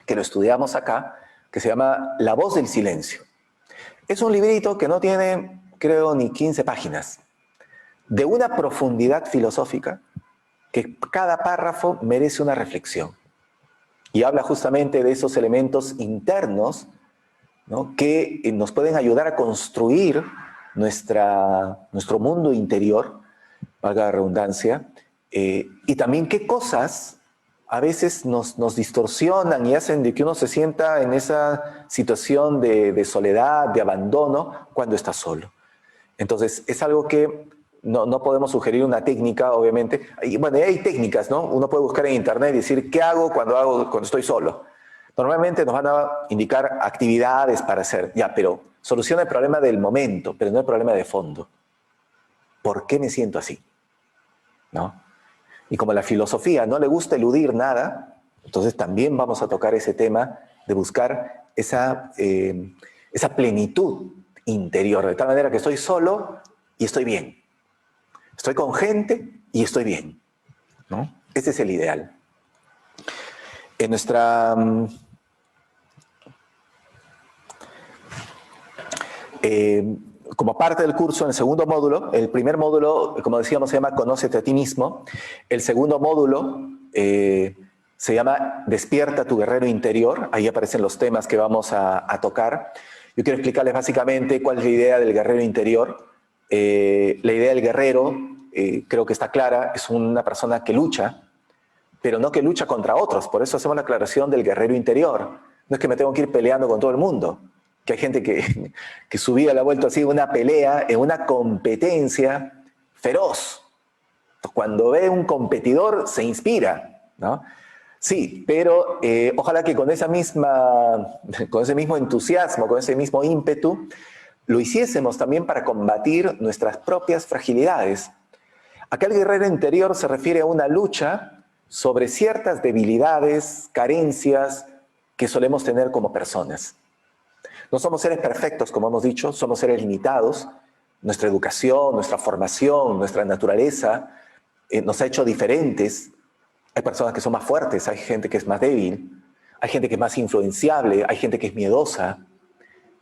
que lo estudiamos acá, que se llama La voz del silencio. Es un librito que no tiene, creo, ni 15 páginas, de una profundidad filosófica que cada párrafo merece una reflexión. Y habla justamente de esos elementos internos, ¿no?, que nos pueden ayudar a construir nuestro mundo interior, valga la redundancia, y también qué cosas a veces nos distorsionan y hacen de que uno se sienta en esa situación de soledad, de abandono, cuando está solo. Entonces, es algo que no podemos sugerir una técnica, obviamente. Y bueno, hay técnicas, ¿no? Uno puede buscar en internet y decir, ¿qué hago cuando estoy solo? Normalmente nos van a indicar actividades para hacer, ya, pero soluciona el problema del momento, pero no el problema de fondo. ¿Por qué me siento así? ¿No? Y como a la filosofía no le gusta eludir nada, entonces también vamos a tocar ese tema de buscar esa plenitud interior, de tal manera que estoy solo y estoy bien. Estoy con gente y estoy bien, ¿no? Ese es el ideal. En nuestra... como parte del curso, en el segundo módulo, el primer módulo, como decíamos, se llama Conócete a ti mismo. El segundo módulo se llama Despierta tu guerrero interior. Ahí aparecen los temas que vamos a tocar. Yo quiero explicarles básicamente cuál es la idea del guerrero interior. La idea del guerrero, creo que está clara, es una persona que lucha, pero no que lucha contra otros. Por eso hacemos la aclaración del guerrero interior. No es que me tengo que ir peleando con todo el mundo. Que hay gente que su vida la ha vuelto así, una pelea, en una competencia feroz. Cuando ve un competidor se inspira, ¿no? Sí, pero ojalá que con ese mismo entusiasmo, con ese mismo ímpetu, lo hiciésemos también para combatir nuestras propias fragilidades. Acá el guerrero interior se refiere a una lucha sobre ciertas debilidades, carencias que solemos tener como personas. No somos seres perfectos, como hemos dicho, somos seres limitados. Nuestra educación, nuestra formación, nuestra naturaleza nos ha hecho diferentes. Hay personas que son más fuertes, hay gente que es más débil, hay gente que es más influenciable, hay gente que es miedosa,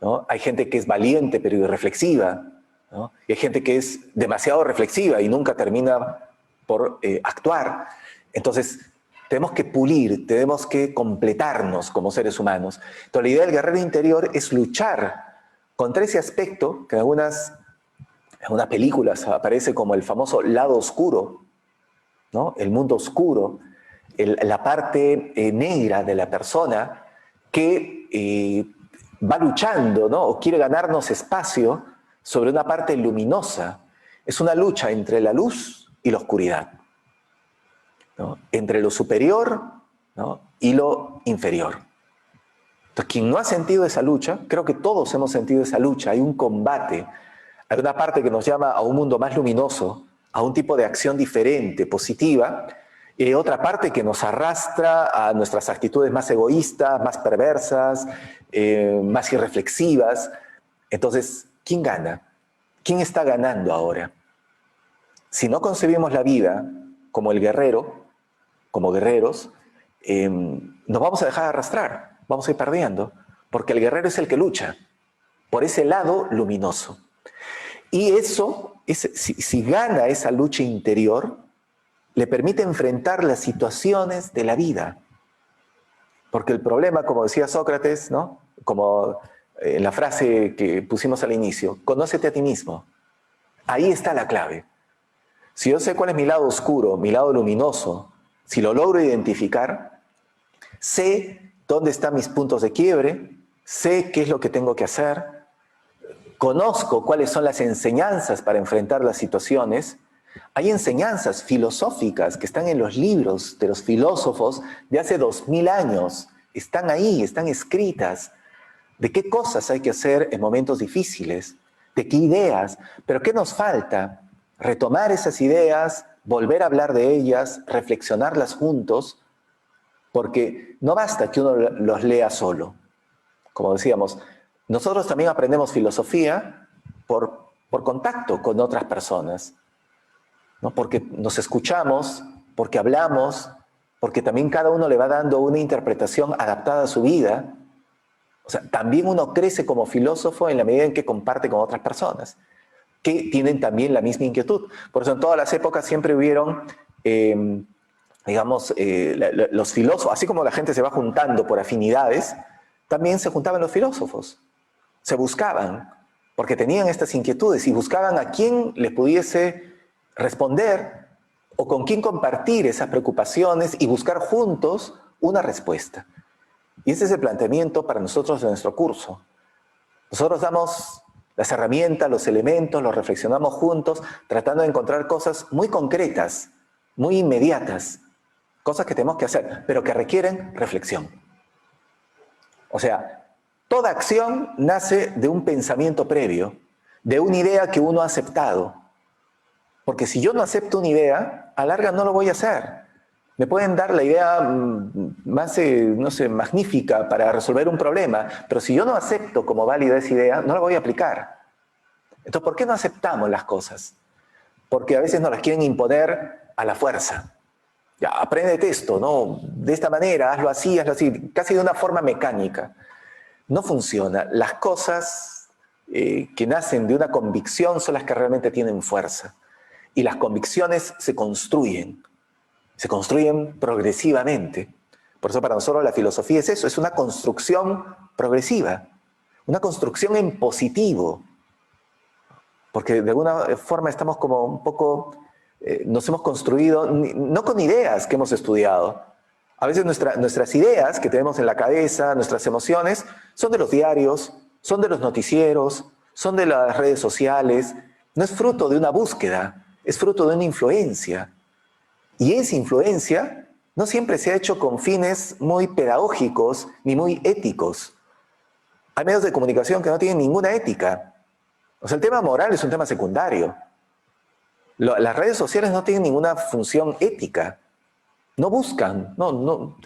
¿no? Hay gente que es valiente pero irreflexiva, ¿no? Y hay gente que es demasiado reflexiva y nunca termina por actuar. Entonces, tenemos que pulir, tenemos que completarnos como seres humanos. Entonces, la idea del guerrero interior es luchar contra ese aspecto que en algunas películas aparece como el famoso lado oscuro, ¿no? El mundo oscuro, la parte negra de la persona que va luchando, ¿no? O quiere ganarnos espacio sobre una parte luminosa. Es una lucha entre la luz y la oscuridad, ¿no? Entre lo superior, ¿no? Y lo inferior. Entonces, quien no ha sentido esa lucha, creo que todos hemos sentido esa lucha, hay un combate, hay una parte que nos llama a un mundo más luminoso, a un tipo de acción diferente, positiva, y hay otra parte que nos arrastra a nuestras actitudes más egoístas, más perversas, más irreflexivas. Entonces, ¿quién gana? ¿Quién está ganando ahora? Si no concebimos la vida como el guerrero, como guerreros, nos vamos a dejar arrastrar, vamos a ir perdiendo, porque el guerrero es el que lucha por ese lado luminoso. Y eso, si gana esa lucha interior, le permite enfrentar las situaciones de la vida. Porque el problema, como decía Sócrates, ¿no? Como en la frase que pusimos al inicio, conócete a ti mismo. Ahí está la clave. Si yo sé cuál es mi lado oscuro, mi lado luminoso, si lo logro identificar, sé dónde están mis puntos de quiebre, sé qué es lo que tengo que hacer, conozco cuáles son las enseñanzas para enfrentar las situaciones. Hay enseñanzas filosóficas que están en los libros de los filósofos de hace 2000 años. Están ahí, están escritas. De qué cosas hay que hacer en momentos difíciles, de qué ideas, pero ¿qué nos falta? Retomar esas ideas, volver a hablar de ellas, reflexionarlas juntos, porque no basta que uno los lea solo. Como decíamos, nosotros también aprendemos filosofía por contacto con otras personas, ¿no? Porque nos escuchamos, porque hablamos, porque también cada uno le va dando una interpretación adaptada a su vida. O sea, también uno crece como filósofo en la medida en que comparte con otras personas que tienen también la misma inquietud. Por eso en todas las épocas siempre hubieron, los filósofos, así como la gente se va juntando por afinidades, también se juntaban los filósofos, se buscaban, porque tenían estas inquietudes y buscaban a quién les pudiese responder o con quién compartir esas preocupaciones y buscar juntos una respuesta. Y ese es el planteamiento para nosotros de nuestro curso. Nosotros damos las herramientas, los elementos, los reflexionamos juntos, tratando de encontrar cosas muy concretas, muy inmediatas, cosas que tenemos que hacer, pero que requieren reflexión. O sea, toda acción nace de un pensamiento previo, de una idea que uno ha aceptado. Porque si yo no acepto una idea, a larga no lo voy a hacer. Me pueden dar la idea más, no sé, magnífica para resolver un problema, pero si yo no acepto como válida esa idea, no la voy a aplicar. Entonces, ¿por qué no aceptamos las cosas? Porque a veces nos las quieren imponer a la fuerza. Ya, apréndete esto, ¿no? De esta manera, hazlo así, casi de una forma mecánica. No funciona. Las cosas que nacen de una convicción son las que realmente tienen fuerza. Y las convicciones se construyen progresivamente. Por eso para nosotros la filosofía es eso, es una construcción progresiva, una construcción en positivo. Porque de alguna forma estamos como un poco, nos hemos construido, no con ideas que hemos estudiado. A veces nuestras ideas que tenemos en la cabeza, nuestras emociones, son de los diarios, son de los noticieros, son de las redes sociales. No es fruto de una búsqueda, es fruto de una influencia. Y esa influencia no siempre se ha hecho con fines muy pedagógicos ni muy éticos. Hay medios de comunicación que no tienen ninguna ética. O sea, el tema moral es un tema secundario. Las redes sociales no tienen ninguna función ética. No buscan, no.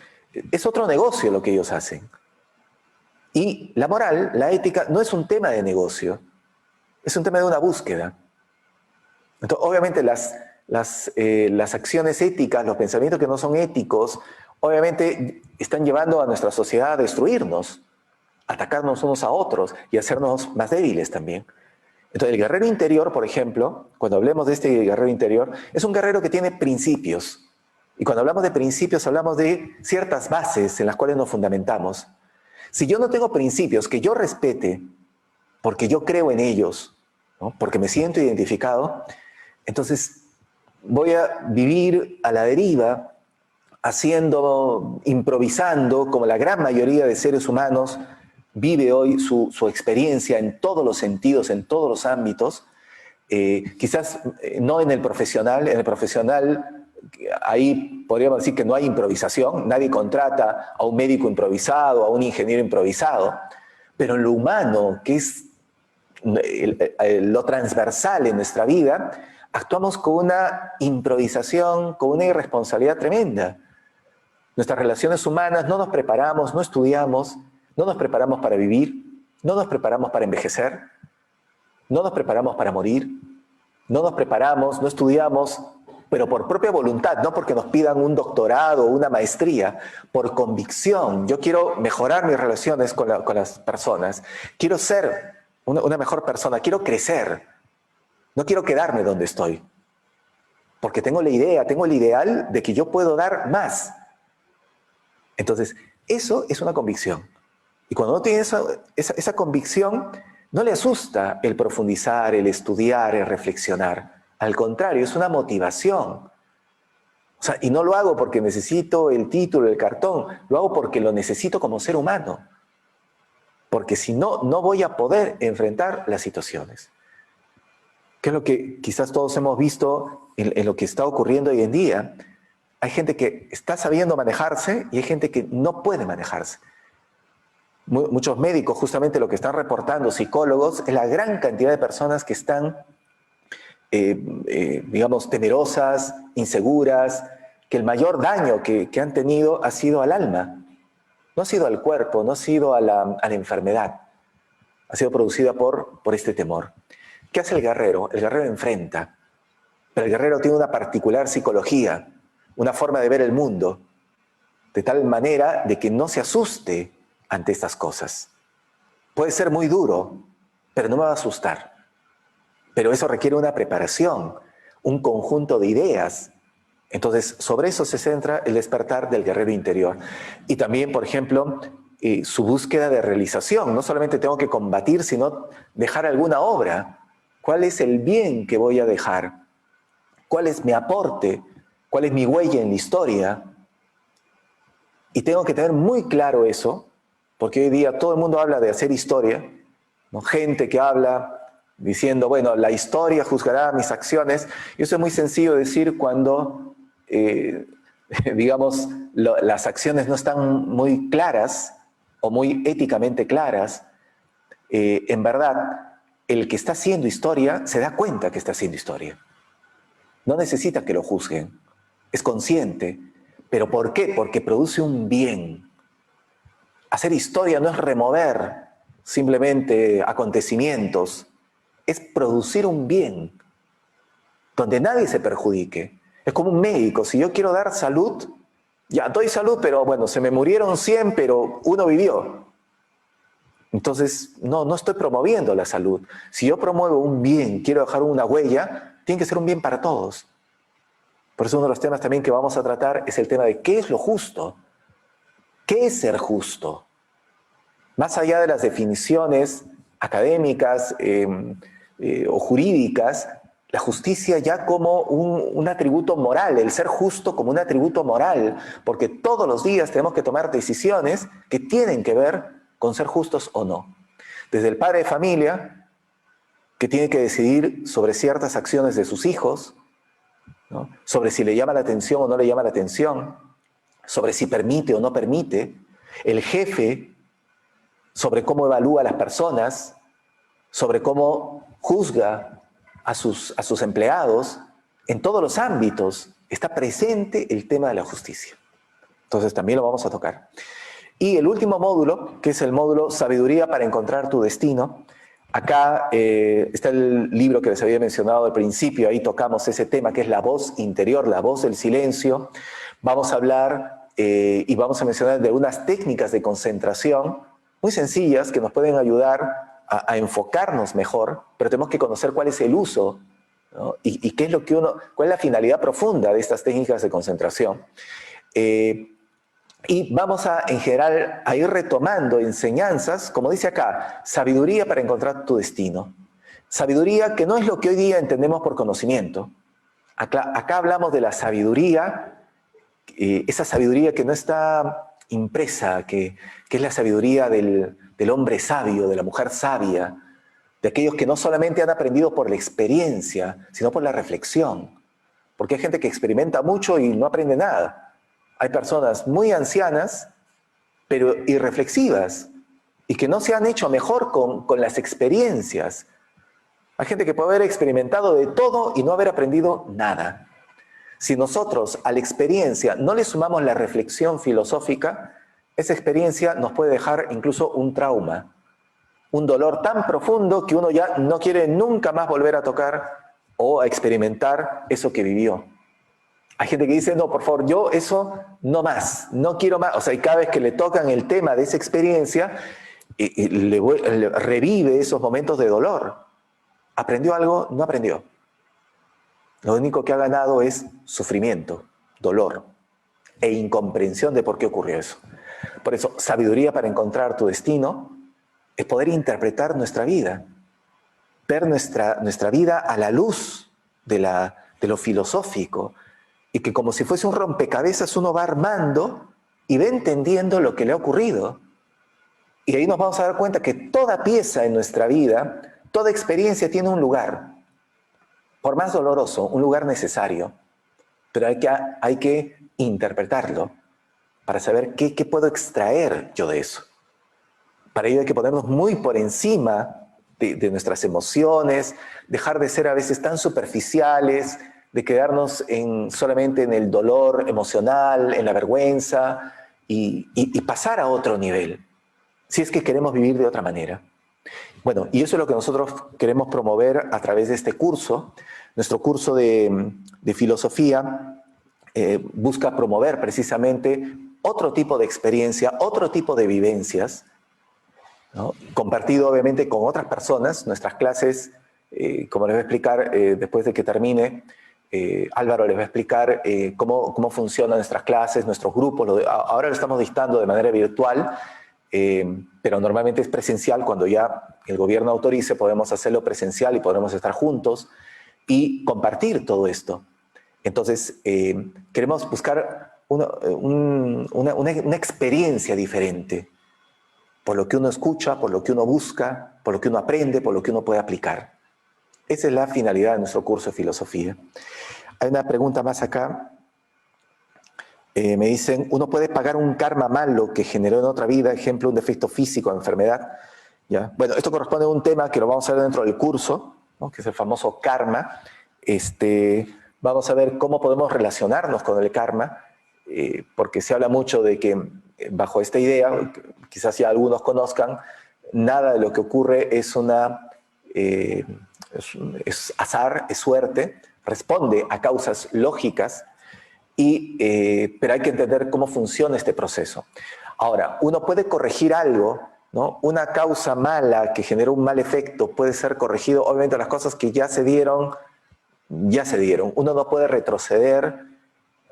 Es otro negocio lo que ellos hacen. Y la moral, la ética, no es un tema de negocio. Es un tema de una búsqueda. Entonces, obviamente las acciones éticas, los pensamientos que no son éticos, obviamente están llevando a nuestra sociedad a destruirnos, a atacarnos unos a otros y a hacernos más débiles también. Entonces, el guerrero interior, por ejemplo, cuando hablemos de este guerrero interior, es un guerrero que tiene principios. Y cuando hablamos de principios, hablamos de ciertas bases en las cuales nos fundamentamos. Si yo no tengo principios que yo respete, porque yo creo en ellos, ¿no? Porque me siento identificado, entonces voy a vivir a la deriva, improvisando, como la gran mayoría de seres humanos vive hoy su experiencia en todos los sentidos, en todos los ámbitos. Quizás no en el profesional ahí podríamos decir que no hay improvisación, nadie contrata a un médico improvisado, a un ingeniero improvisado, pero en lo humano, que es lo transversal en nuestra vida, actuamos con una improvisación, con una irresponsabilidad tremenda. Nuestras relaciones humanas no nos preparamos, no estudiamos, no nos preparamos para vivir, no nos preparamos para envejecer, no nos preparamos para morir, no nos preparamos, no estudiamos, pero por propia voluntad, no porque nos pidan un doctorado o una maestría, por convicción. Yo quiero mejorar mis relaciones con las personas, quiero ser una mejor persona, quiero crecer, no quiero quedarme donde estoy, porque tengo la idea, tengo el ideal de que yo puedo dar más. Entonces, eso es una convicción. Y cuando uno tiene esa convicción, no le asusta el profundizar, el estudiar, el reflexionar. Al contrario, es una motivación. O sea, y no lo hago porque necesito el título, el cartón, lo hago porque lo necesito como ser humano. Porque si no, no voy a poder enfrentar las situaciones. Que es lo que quizás todos hemos visto en lo que está ocurriendo hoy en día. Hay gente que está sabiendo manejarse y hay gente que no puede manejarse. Muchos médicos, justamente lo que están reportando, psicólogos, es la gran cantidad de personas que están, digamos, temerosas, inseguras, que el mayor daño que han tenido ha sido al alma, no ha sido al cuerpo, no ha sido a la enfermedad, ha sido producida por este temor. ¿Qué hace el guerrero? El guerrero enfrenta, pero el guerrero tiene una particular psicología, una forma de ver el mundo, de tal manera de que no se asuste ante estas cosas. Puede ser muy duro, pero no me va a asustar. Pero eso requiere una preparación, un conjunto de ideas. Entonces, sobre eso se centra el despertar del guerrero interior. Y también, por ejemplo, su búsqueda de realización. No solamente tengo que combatir, sino dejar alguna obra. ¿Cuál es el bien que voy a dejar? ¿Cuál es mi aporte? ¿Cuál es mi huella en la historia? Y tengo que tener muy claro eso, porque hoy día todo el mundo habla de hacer historia, ¿no? Gente que habla diciendo, bueno, la historia juzgará mis acciones. Y eso es muy sencillo decir cuando, digamos, las acciones no están muy claras o muy éticamente claras. En verdad, el que está haciendo historia se da cuenta que está haciendo historia. No necesita que lo juzguen, es consciente. ¿Pero por qué? Porque produce un bien. Hacer historia no es remover simplemente acontecimientos, es producir un bien donde nadie se perjudique. Es como un médico, si yo quiero dar salud, ya doy salud, pero bueno, se me murieron 100, pero uno vivió. Entonces, no estoy promoviendo la salud. Si yo promuevo un bien, quiero dejar una huella, tiene que ser un bien para todos. Por eso uno de los temas también que vamos a tratar es el tema de qué es lo justo. ¿Qué es ser justo? Más allá de las definiciones académicas o jurídicas, la justicia ya como un atributo moral, el ser justo como un atributo moral, porque todos los días tenemos que tomar decisiones que tienen que ver con ser justos o no. Desde el padre de familia, que tiene que decidir sobre ciertas acciones de sus hijos, ¿no? Sobre si le llama la atención o no le llama la atención, sobre si permite o no permite, el jefe sobre cómo evalúa a las personas, sobre cómo juzga a sus empleados, en todos los ámbitos está presente el tema de la justicia. Entonces también lo vamos a tocar. Y el último módulo, que es el módulo Sabiduría para encontrar tu destino. Acá está el libro que les había mencionado al principio, ahí tocamos ese tema que es la voz interior, la voz del silencio. Vamos a hablar y vamos a mencionar de unas técnicas de concentración muy sencillas que nos pueden ayudar a enfocarnos mejor, pero tenemos que conocer cuál es el uso, ¿no? Y qué es lo que cuál es la finalidad profunda de estas técnicas de concentración. Y vamos en general, a ir retomando enseñanzas, como dice acá, sabiduría para encontrar tu destino. Sabiduría que no es lo que hoy día entendemos por conocimiento. Acá hablamos de la sabiduría, esa sabiduría que no está impresa, que es la sabiduría del hombre sabio, de la mujer sabia, de aquellos que no solamente han aprendido por la experiencia, sino por la reflexión. Porque hay gente que experimenta mucho y no aprende nada. Hay personas muy ancianas, pero irreflexivas, y que no se han hecho mejor con las experiencias. Hay gente que puede haber experimentado de todo y no haber aprendido nada. Si nosotros a la experiencia no le sumamos la reflexión filosófica, esa experiencia nos puede dejar incluso un trauma, un dolor tan profundo que uno ya no quiere nunca más volver a tocar o a experimentar eso que vivió. Hay gente que dice, no, por favor, yo eso no más, no quiero más. O sea, y cada vez que le tocan el tema de esa experiencia, le revive esos momentos de dolor. ¿Aprendió algo? No aprendió. Lo único que ha ganado es sufrimiento, dolor e incomprensión de por qué ocurrió eso. Por eso, sabiduría para encontrar tu destino es poder interpretar nuestra vida, ver nuestra vida a la luz de lo filosófico, y que como si fuese un rompecabezas uno va armando y va entendiendo lo que le ha ocurrido. Y ahí nos vamos a dar cuenta que toda pieza en nuestra vida, toda experiencia tiene un lugar, por más doloroso, un lugar necesario, pero hay que interpretarlo para saber qué puedo extraer yo de eso. Para ello hay que ponernos muy por encima de nuestras emociones, dejar de ser a veces tan superficiales, de quedarnos solamente en el dolor emocional, en la vergüenza, y pasar a otro nivel, si es que queremos vivir de otra manera. Bueno, y eso es lo que nosotros queremos promover a través de este curso. Nuestro curso de filosofía busca promover precisamente otro tipo de experiencia, otro tipo de vivencias, ¿no? Compartido obviamente con otras personas. Nuestras clases, como les voy a explicar después de que termine, Álvaro les va a explicar cómo funcionan nuestras clases, nuestros grupos. Ahora lo estamos dictando de manera virtual, pero normalmente es presencial. Cuando ya el gobierno autorice, podemos hacerlo presencial y podremos estar juntos y compartir todo esto. Entonces, queremos buscar una experiencia diferente, por lo que uno escucha, por lo que uno busca, por lo que uno aprende, por lo que uno puede aplicar. Esa es la finalidad de nuestro curso de filosofía. Hay una pregunta más acá. Me dicen, ¿uno puede pagar un karma malo que generó en otra vida, ejemplo, un defecto físico, enfermedad? ¿Ya? Bueno, esto corresponde a un tema que lo vamos a ver dentro del curso, ¿no? Que es el famoso karma. Vamos a ver cómo podemos relacionarnos con el karma, porque se habla mucho de que bajo esta idea, quizás ya algunos conozcan, nada de lo que ocurre es azar, es suerte, responde a causas lógicas, pero hay que entender cómo funciona este proceso. Ahora, uno puede corregir algo, ¿no? Una causa mala que generó un mal efecto puede ser corregido. Obviamente las cosas que ya se dieron, ya se dieron. Uno no puede retroceder,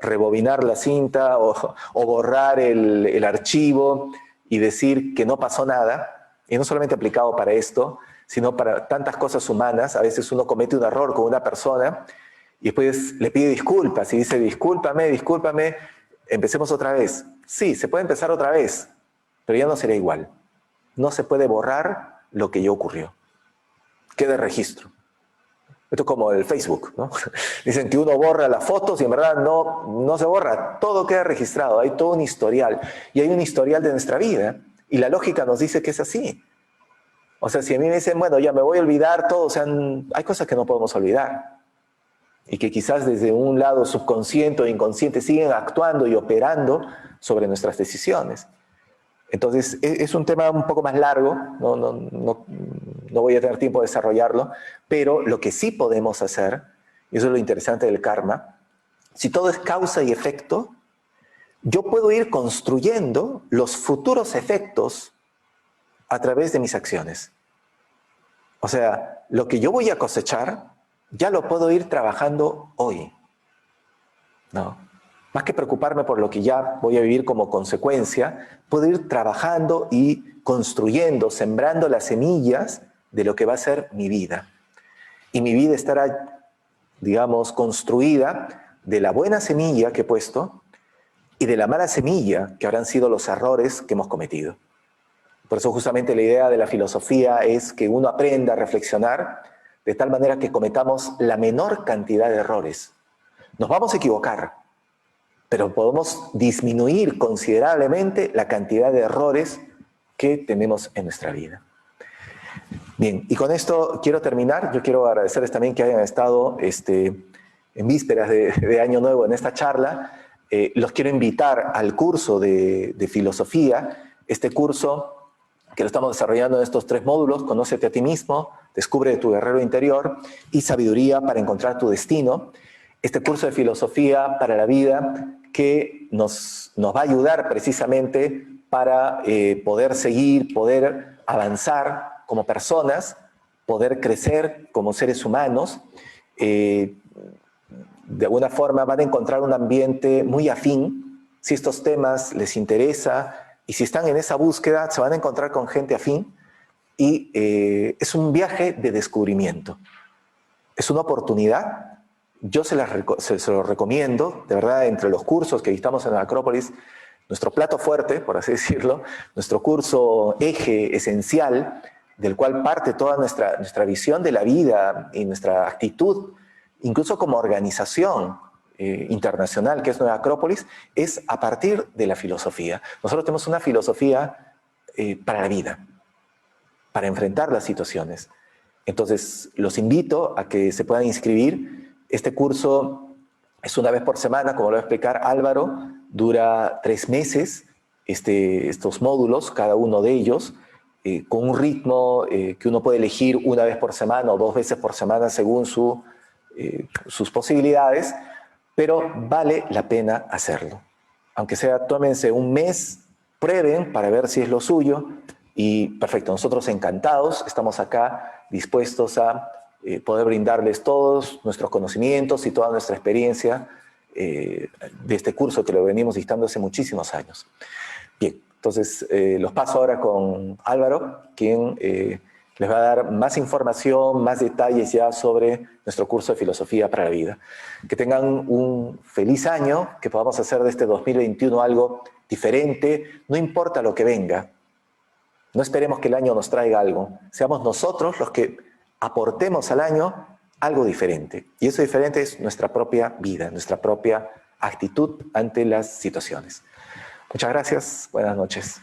rebobinar la cinta o borrar el archivo y decir que no pasó nada. Y no solamente aplicado para esto, sino para tantas cosas humanas. A veces uno comete un error con una persona y después le pide disculpas y dice, discúlpame, empecemos otra vez. Sí, se puede empezar otra vez, pero ya no será igual. No se puede borrar lo que ya ocurrió. Queda registro. Esto es como el Facebook, ¿no? Dicen que uno borra las fotos y en verdad no se borra. Todo queda registrado, hay todo un historial. Y hay un historial de nuestra vida. Y la lógica nos dice que es así. O sea, si a mí me dicen, bueno, ya me voy a olvidar todo, o sea, hay cosas que no podemos olvidar. Y que quizás desde un lado subconsciente o inconsciente siguen actuando y operando sobre nuestras decisiones. Entonces, es un tema un poco más largo, no voy a tener tiempo de desarrollarlo, pero lo que sí podemos hacer, y eso es lo interesante del karma, si todo es causa y efecto, yo puedo ir construyendo los futuros efectos a través de mis acciones. O sea, lo que yo voy a cosechar, ya lo puedo ir trabajando hoy, ¿no? Más que preocuparme por lo que ya voy a vivir como consecuencia, puedo ir trabajando y construyendo, sembrando las semillas de lo que va a ser mi vida. Y mi vida estará, digamos, construida de la buena semilla que he puesto y de la mala semilla que habrán sido los errores que hemos cometido. Por eso justamente la idea de la filosofía es que uno aprenda a reflexionar de tal manera que cometamos la menor cantidad de errores. Nos vamos a equivocar, pero podemos disminuir considerablemente la cantidad de errores que tenemos en nuestra vida. Bien, y con esto quiero terminar. Yo quiero agradecerles también que hayan estado en vísperas de Año Nuevo en esta charla. Los quiero invitar al curso de filosofía, este curso que lo estamos desarrollando en estos 3 módulos: Conócete a ti mismo, Descubre tu guerrero interior y Sabiduría para encontrar tu destino. Este curso de filosofía para la vida que nos va a ayudar precisamente para poder seguir, poder avanzar como personas, poder crecer como seres humanos. De alguna forma van a encontrar un ambiente muy afín. Si estos temas les interesa y si están en esa búsqueda, se van a encontrar con gente afín y es un viaje de descubrimiento. Es una oportunidad. Yo se lo recomiendo, de verdad, entre los cursos que dictamos en la Acrópolis, nuestro plato fuerte, por así decirlo, nuestro curso eje esencial, del cual parte toda nuestra visión de la vida y nuestra actitud, incluso como organización internacional que es Nueva Acrópolis, es a partir de la filosofía. Nosotros tenemos una filosofía para la vida, para enfrentar las situaciones. Entonces, los invito a que se puedan inscribir. Este curso es una vez por semana, como lo va a explicar Álvaro, dura 3 meses, estos módulos, cada uno de ellos, con un ritmo que uno puede elegir una vez por semana o 2 veces por semana según sus posibilidades, pero vale la pena hacerlo. Aunque sea, tómense un mes, prueben para ver si es lo suyo y perfecto, nosotros encantados, estamos acá dispuestos a poder brindarles todos nuestros conocimientos y toda nuestra experiencia de este curso que lo venimos dictando hace muchísimos años. Bien, entonces los paso ahora con Álvaro, quien les va a dar más información, más detalles ya sobre nuestro curso de Filosofía para la Vida. Que tengan un feliz año, que podamos hacer de este 2021 algo diferente, no importa lo que venga. No esperemos que el año nos traiga algo, seamos nosotros los que aportemos al año algo diferente. Y eso diferente es nuestra propia vida, nuestra propia actitud ante las situaciones. Muchas gracias, buenas noches.